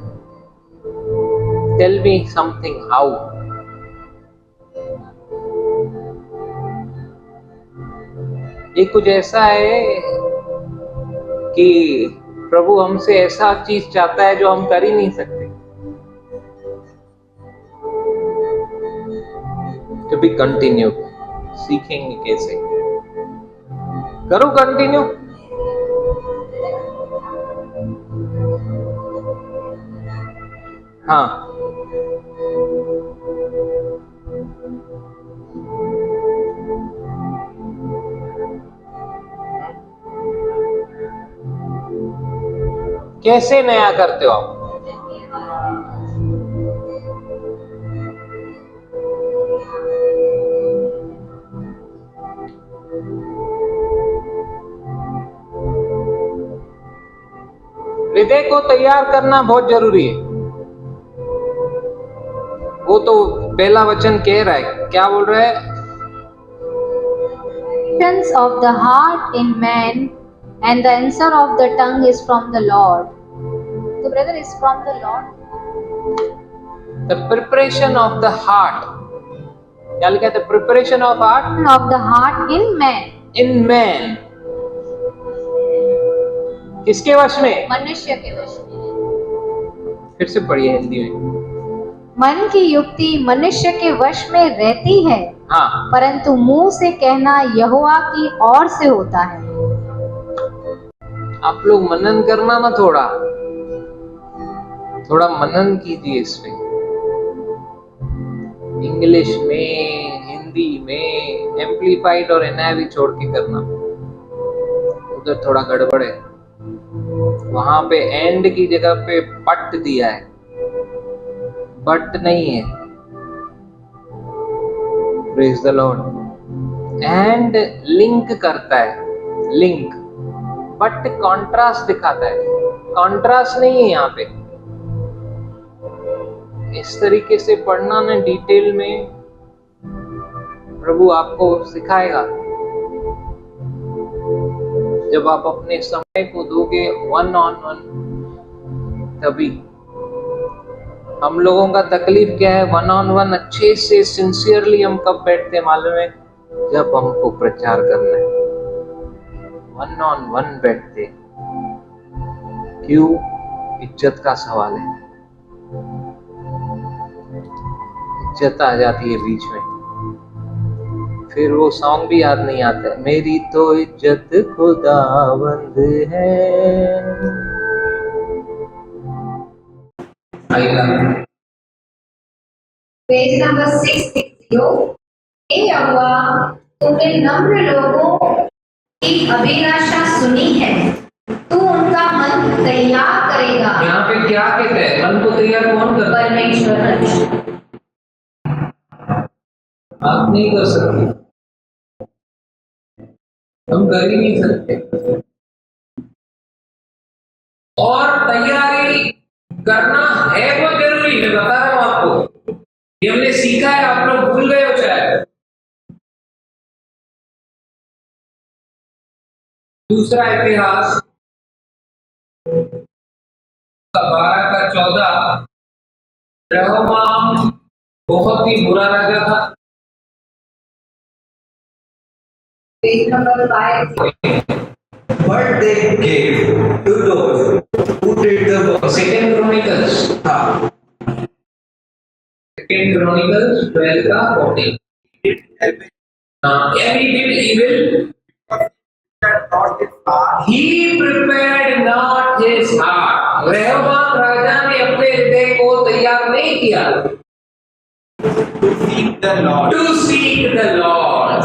Tell me something, how? ये कुछ ऐसा है कि प्रभु हमसे ऐसा चीज चाहता है जो हम कर ही नहीं सकते। तो भी कंटिन्यू सीखेंगे कैसे करो, कंटिन्यू। हाँ, कैसे नया करते हो आप? हृदय को तैयार करना बहुत जरूरी है। वो तो पहला वचन कह रहा है, क्या बोल रहा है? Of the heart in man and the answer of the tongue is from the Lord. So brother, is from the Lord. The preparation of the heart. क्या लिखा है? The preparation of heart. Of the heart in man. In man. किसके वश में? मनुष्य के वश में। फिर से पढ़िए हिंदी में। मन की युक्ति मनुष्य के वश में रहती है, हाँ, परंतु मुंह से कहना यहोवा की ओर से होता है। आप लोग मनन करना ना, थोड़ा मनन कीजिए इसमें। इंग्लिश में, हिंदी में, एम्पलीफाइड और NIV छोड़ के करना, उधर थोड़ा गड़बड़ है। वहां पे एंड की जगह पे बट दिया है, बट नहीं है। Praise the Lord. And link करता है, लिंक, बट कॉन्ट्रास्ट दिखाता है, कॉन्ट्रास्ट नहीं है यहाँ पे। इस तरीके से पढ़ना ना डिटेल में, प्रभु आपको सिखाएगा। जब आप अपने समय को दोगे 1-on-1, तभी। हम लोगों का तकलीफ क्या है, 1-on-1 अच्छे से सिंसियरली हम कब बैठते हैं मालूम है? जब हमको प्रचार करना है 1-on-1 बैठते। क्यों? इज्जत का सवाल है, इज्जत आ जाती है बीच में, फिर वो सॉन्ग भी याद नहीं आता, मेरी तो इज्जत खुदावंद है। Page number 660। हे यहोवा, तुमने नम्र लोगों की अभिलाषा सुनी है, तू उनका मन तैयार करेगा। यहाँ पे क्या कहते हैं? मन को तैयार कौन करता है? परमेश्वर। आप नहीं कर सकते, हम कर ही नहीं सकते। और तैयारी करना है वो जरूरी, मैं बता रहा हूं आपको, ये हमने सीखा है, आप लोग भूल गए हो शायद। दूसरा इतिहास 12:14, रहबाम बहुत ही बुरा राजा था। Page number 5। But they gave to those who did the work. Second chronicles, second chronicles 12:14। And he did evil. He prepared not his heart. रहबाम राजा ने अपने हृदय को तैयार नहीं किया। To seek the Lord. To seek the Lord.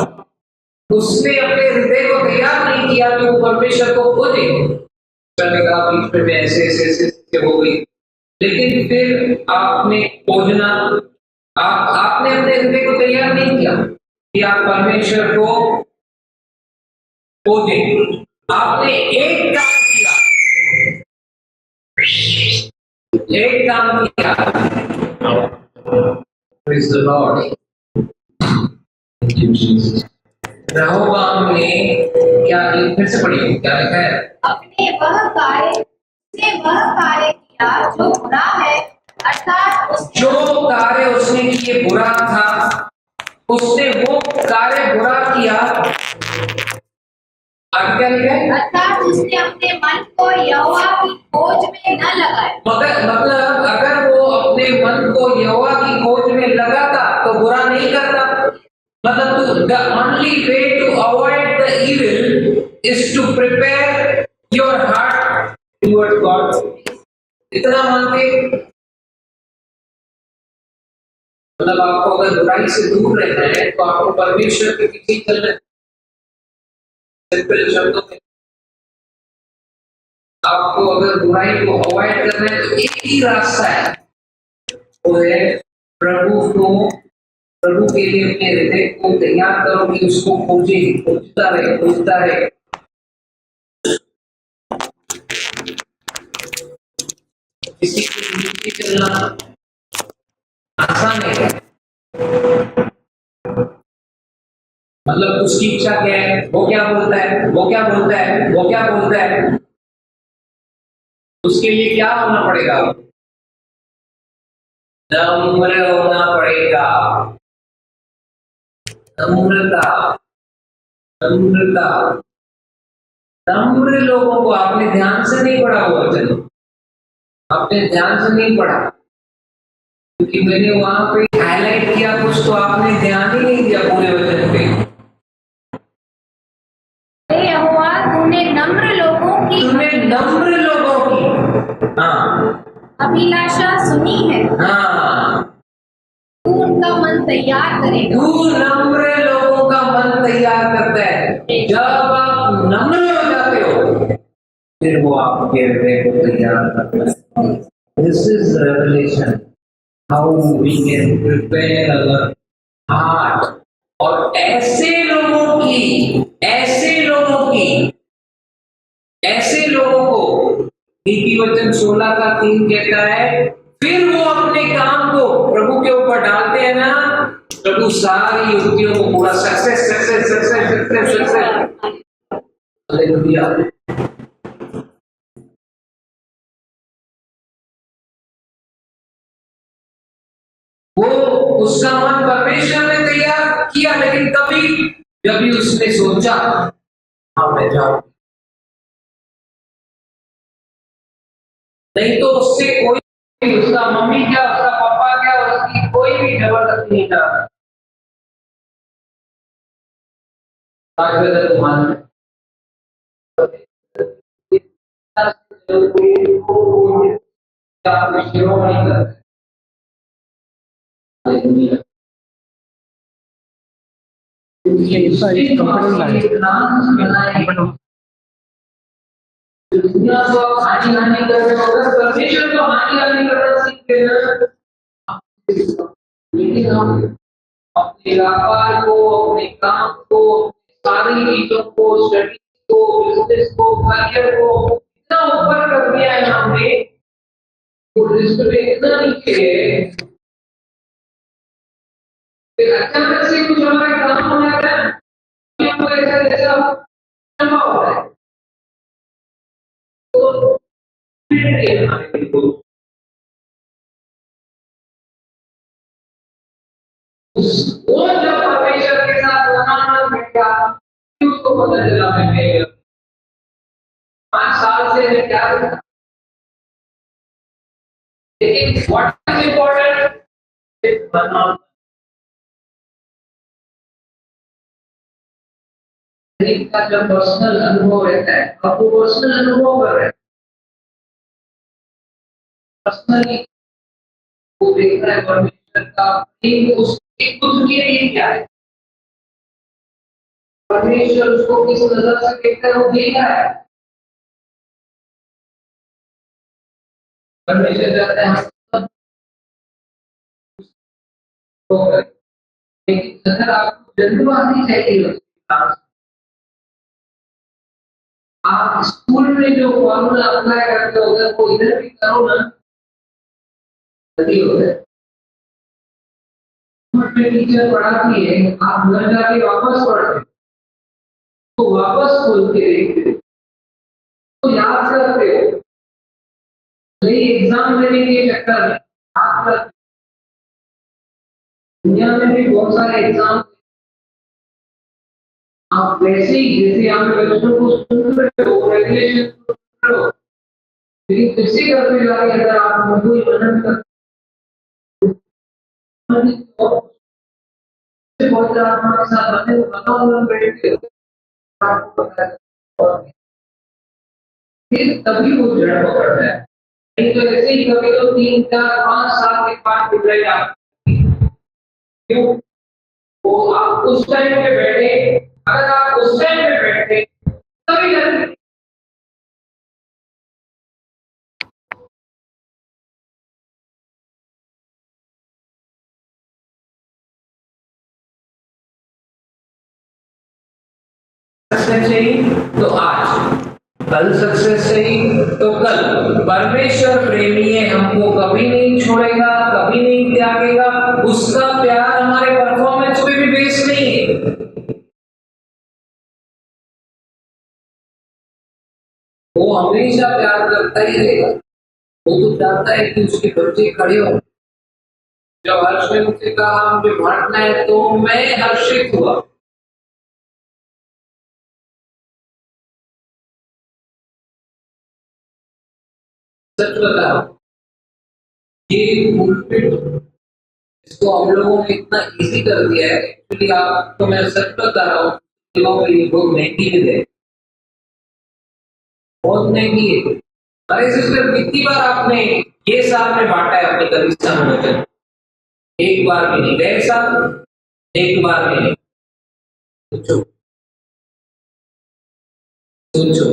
उसने अपने हृदय को तैयार नहीं किया कि वो परमेश्वर को खोजे। मैंने कहा बीच में ऐसे हो गई, लेकिन फिर आपने खोजना, आपने अपने हृदय को तैयार नहीं किया कि आप परमेश्वर को खोजें। आपने एक काम किया, एक काम किया। Praise the Lord. Thank you, Jesus. रहबाम ने क्या, फिर से पढ़िए क्या लिखा है? उसने वह कार्य किया जो बुरा है, अर्थात जो कार्य उसने किए बुरा था, उसने वो कार्य बुरा किया। आगे क्या लिखा है? अर्थात उसने अपने मन को यहोवा की खोज में न लगाया। मतलब अगर वो अपने मन को यहोवा की खोज में लगाता तो बुरा नहीं करता। मतलब the only way to avoid the evil is to prepare your heart towards God. इतना मानते, मतलब आपको अगर बुराई से दूर रहना है तो आपको परमेश्वर के पीछे चलना है। सिंपल शब्दों में, आपको अगर बुराई को अवॉइड करना है तो एक ही रास्ता है, वो है प्रभु के लिए अपने हृदय को तैयार करो कि उसको खोजे, खोजता रहे। किसी को नीचे चलना आसान है, मतलब उसकी इच्छा क्या है, वो क्या बोलता है, उसके लिए क्या होना पड़ेगा? नम्र होना पड़ेगा। नम्र लोगों को आपने ध्यान से नहीं पढ़ा हुआ, चलो आपने ध्यान से नहीं पढ़ा, क्योंकि मैंने वहां पे हाईलाइट किया कुछ, तो आपने ध्यान ही नहीं दिया पूरे वचन पे। यहोवा, तूने नम्र लोगों की हाँ अभिलाषा सुनी है। हाँ, तू उनका मन तैयार करेगा। तू नम्र लोगों का मन तैयार करता है। जब आप नम्र हो जाते हो फिर वो आपके हृदय को तैयार करता है। This is revelation how we can prepare our heart. और ऐसे लोगों को नीति वचन 16 का 3 कहता है, फिर वो अपने काम को प्रभु के ऊपर डालते हैं ना, प्रभु सारी युक्तियों को पूरा सक्सेस। हालेलुया। वो उसका मन परमेश्वर ने तैयार किया, लेकिन तभी जब भी उसने सोचा हाँ मैं जाऊं, नहीं तो उससे कोई, उसका मम्मी क्या, उसका पापा क्या, उसकी कोई भी जबरदस्ती नहीं था। दुनिया को हानि कर रहे हो, परमेश्वर को हानि करना सीखते हैं। लेकिन हम अपने व्यापार को, अपने काम को, सारी चीजों को, स्टडी को, बिजनेस को, करियर को इतना ऊपर कर दिया है हमने, वो लिस्ट में इतना नीचे है, फिर अचानक से कुछ हमारे काम हो जाता है, हमको ऐसा संभव हो रहा है। तो वो जब परमेश्वर के साथ वन बैठ गया, उसको पता चला मैं 5 साल से मैं क्या करता, लेकिन व्हाट इज इम्पोर्टेंट का जब पर्सनल अनुभव रहता है, अब वो पर्सनल अनुभव कर रहे हैं, पर्सनली वो देख रहा है परमेश्वर का प्रेम उसके खुद के लिए क्या है, परमेश्वर उसको किस नजर से देखता है वो देख रहा है। परमेश्वर कहता है लेकिन अगर आपको जल्दबाजी चाहिए, आप स्कूल में जो फॉर्मूला अप्लाई करते हो अगर वो इधर भी करो ना, जल्दी हो जाए। टीचर पढ़ाती है, आप घर जाके वापस पढ़ते तो वापस खोल के देखते तो याद करते हो, एग्जाम देने के चक्कर में आप करते। दुनिया में भी बहुत सारे एग्जाम, आप वैसे ही जैसे आप बच्चों को सुन रहे हो, रेगुलेशन सुन रहे हो, लेकिन किसी करते जाके अगर आप कोई मनन करते बहुत आत्मा के साथ रहने को बताओ बैठते हो, फिर तभी वो जड़ पकड़ता है। नहीं तो ऐसे ही कभी तो 3, 4, 5 साल के बाद बिगड़ जाते। क्यों? वो आप उस टाइम पे बैठे, अगर आप उस टाइम पे बैठे तभी जल्दी। सक्सेस चाहिए तो आज, कल सक्सेस चाहिए तो कल। परमेश्वर प्रेमी है, हमको कभी नहीं छोड़ेगा, कभी नहीं त्यागेगा। उसका प्यार हमारे परफॉर्मेंस पे भी बेस नहीं है। वो हमेशा प्यार करता ही रहेगा। वो तो चाहता है कि उसके बच्चे खड़े हो। जब हर्ष ने मुझसे कहा मुझे भागना है तो मैं हर्षित हुआ। सच बता, ये बुलशिट इसको हम लोगों ने इतना इजी कर दिया है। एक्चुअली आपको मैं सच बता रहा हूँ, बहुत महंगी है, बहुत महंगी है। अरे सिस्टर, कितनी बार आपने ये साल में बांटा है अपनी कलीसिया में? एक बार भी नहीं, गए साल एक बार भी नहीं। सोचो सोचो,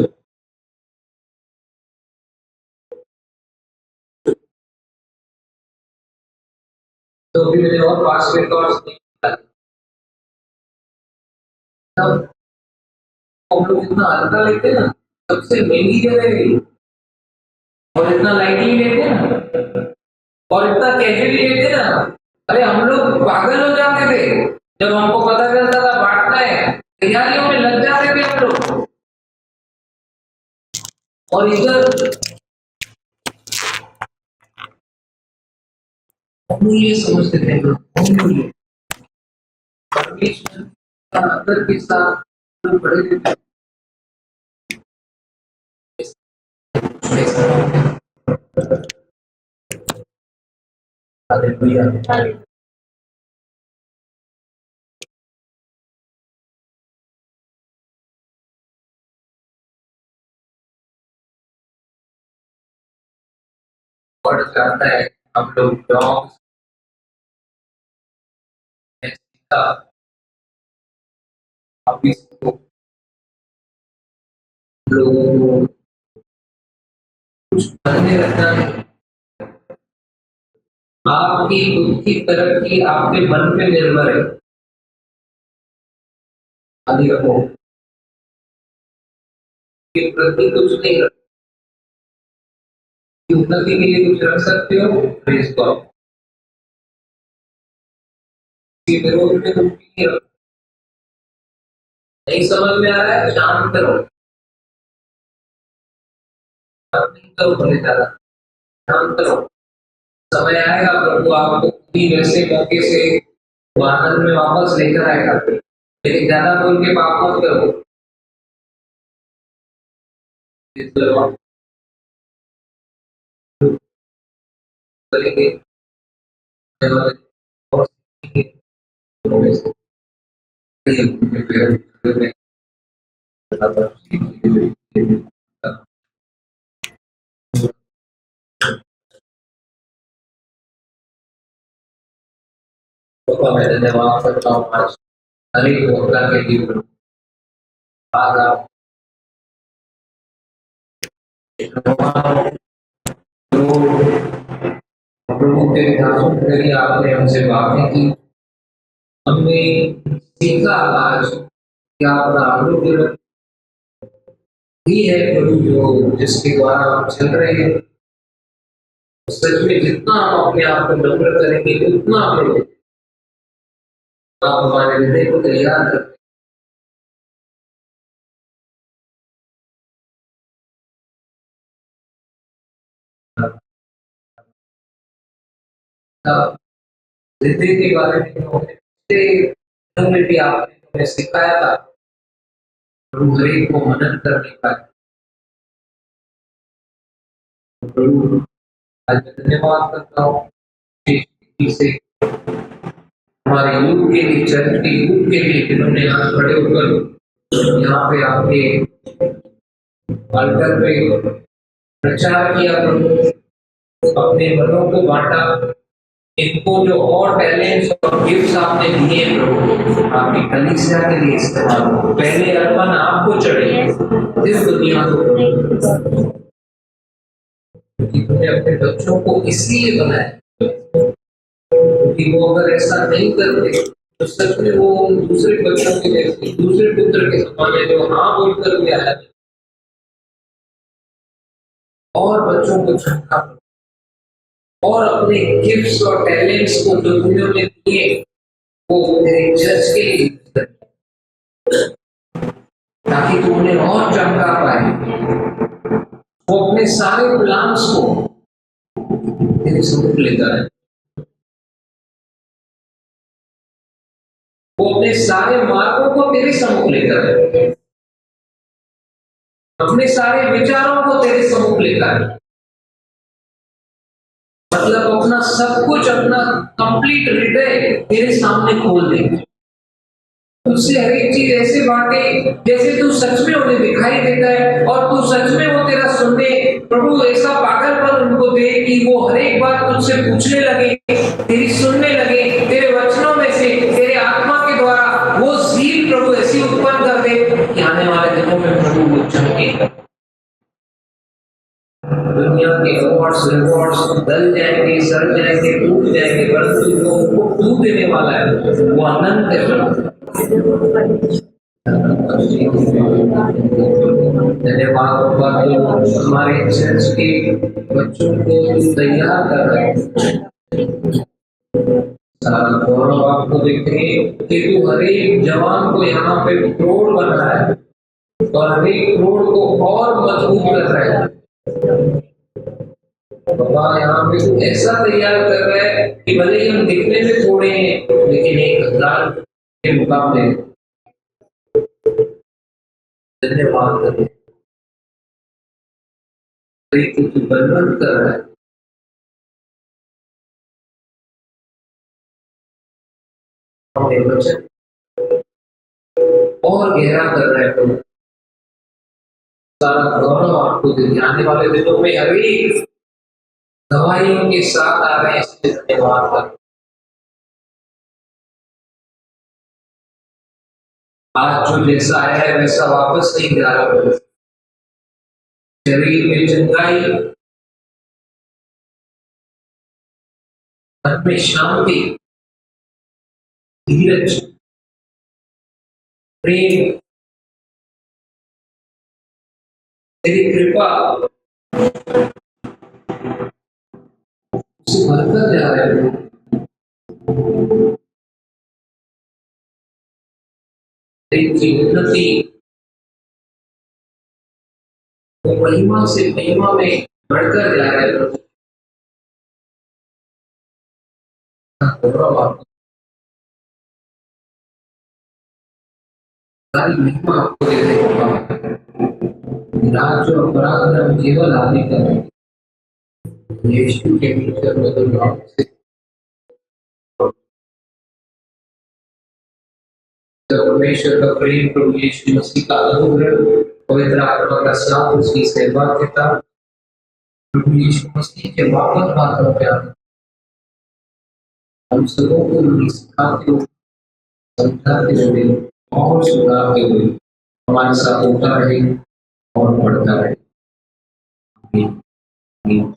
तो भी मैंने और पास रिकॉर्ड्स नहीं निकाले। तब हम लोग इतना हल्का लेते हैं ना, सबसे महंगी जगह है और इतना लाइटली लेते हैं ना, और इतना कैजुअली लेते हैं ना। अरे हम लोग पागल हो जाते थे जब हमको पता चलता था बांटना है, तैयारियों में लग जाते थे हम लोग। और इधर अमूल्य समझते थे हम लोग, अमूल्य। परमेश्वर का अंदर के साथ जो बड़े थे, हालेलुया। बढ़ जाता है हम लोग जॉब ऑफिस को लोगों को कुछ करने रखना है। आपकी खुद की तरक्की आपके मन पे निर्भर है। आदि रखो कि प्रति कुछ नहीं रख, उन्नति के लिए कुछ रख सकते हो, प्रेज गॉड। विरोध में कुछ नहीं रख, नहीं समझ में आ रहा है, शांत रहो, नहीं करो बोले ज्यादा, शांत रहो। समय आएगा प्रभु आपको भी वैसे मौके से आनंद में वापस लेकर आएगा, लेकिन ज्यादा बोल के पाप मत करो। करेंगे मैं धन्यवाद करता हूँ आज हर एक वक्ता के लिए। आज आप प्रभु के दासों के लिए आपने हमसे बातें की, हमने सीखा आज कि आपका आरोग्य ही है प्रभु जो जिसके द्वारा हम चल रहे हैं। सच में जितना हम अपने आप को नम्र करेंगे उतना प्रभु आप हमारे हृदय को तैयार करते। हृदय के बारे में भी आपने हमें सिखाया था, प्रभु हर एक को मदद करने का। प्रभु आज मैं धन्यवाद करता हूँ से हमारे यूथ के लिए, चर्च के यूथ के लिए जिन्होंने आज खड़े होकर यहाँ पे आपके अल्टर पे प्रचार किया, प्रभु अपने मनों को बांटा, इनको जो और टैलेंट्स और गिफ्ट्स आपने दिए प्रभु आपकी कलीसिया के लिए इस्तेमाल हो। पहले अर्पण आपको चढ़े फिर दुनिया को। तुमने अपने बच्चों को इसलिए बनाया क्योंकि वो अगर ऐसा नहीं करते तो सच में वो दूसरे बच्चों के जैसे दूसरे पुत्र के समान है जो हाँ बोलकर भी आया और बच्चों को छंका और अपने गिफ्ट्स और टैलेंट्स को जो तुमने दिए वो तेरे चर्च के लिए ताकि तुम उन्हें और चमका पाए। वो अपने सारे प्लान्स को तेरे सम्मुख लेकर आए, वो अपने सारे मार्गों को तेरे सम्मुख लेकर आए, अपने सारे विचारों को तेरे सम्मुख लेकर आए। मतलब अपना सब कुछ, अपना कंप्लीट हृदय तेरे सामने खोल देंगे। उससे हर एक चीज ऐसे बांटे जैसे तू सच में उन्हें दिखाई देता है और तू सच में वो तेरा सुनने। प्रभु ऐसा पागलपन उनको दे कि वो हर एक बात तुझसे पूछने लगे, तेरी सुनने लगे, दुनिया के अवार्ड्स रिवॉर्ड्स दल जाएंगे, सड़ जाएंगे, टूट जाएंगे, परंतु जो उनको टूट देने वाला है वो अनंत है। धन्यवाद बाबा, जो हमारे चर्च के बच्चों को तैयार कर रहे हैं। गौरव आपको देखें कि तू हर एक जवान को यहाँ पे क्रोड़ बन रहा है और हर एक क्रोड़ को और मजबूत कर रहा है। बाबा यहाँ पे तू ऐसा तैयार कर रहा है कि भले ही हम दिखने में थोड़े हैं लेकिन 1000 के मुकाबले। धन्यवाद तू बलवंत कर रहा है। हमें वचन और गहरा कर रहा है तो सारा गौरव आपको दे। आने वाले दिनों में हर एक दवाइयों के साथ आ रहे हैं, इसलिए धन्यवाद कर। आज जो जैसा आया है वैसा वापस नहीं जा रहा। शरीर में चंगाई, मन में शांति, धीरज, प्रेम, तेरी कृपा उसे बढ़कर जा रहा है। तेरी उन्नति वो महिमा से महिमा में बढ़कर जा रहा है। गौरव आपको, सारी महिमा आपको दे देगा। राज जो अपराध केवल आदि कर यीशु के भीतर बदलाव से परमेश्वर का प्रेम, प्रभु यीशु मसीह का अनुग्रह, पवित्र आत्मा का साथ, उसकी सहभागिता, प्रभु यीशु मसीह के वापस हाथों पे आने हम सबों को सिखाते हुए, समझाते हुए और सुधारते हुए हमारे साथ होता रहे और बढ़ता रहे। आमीन।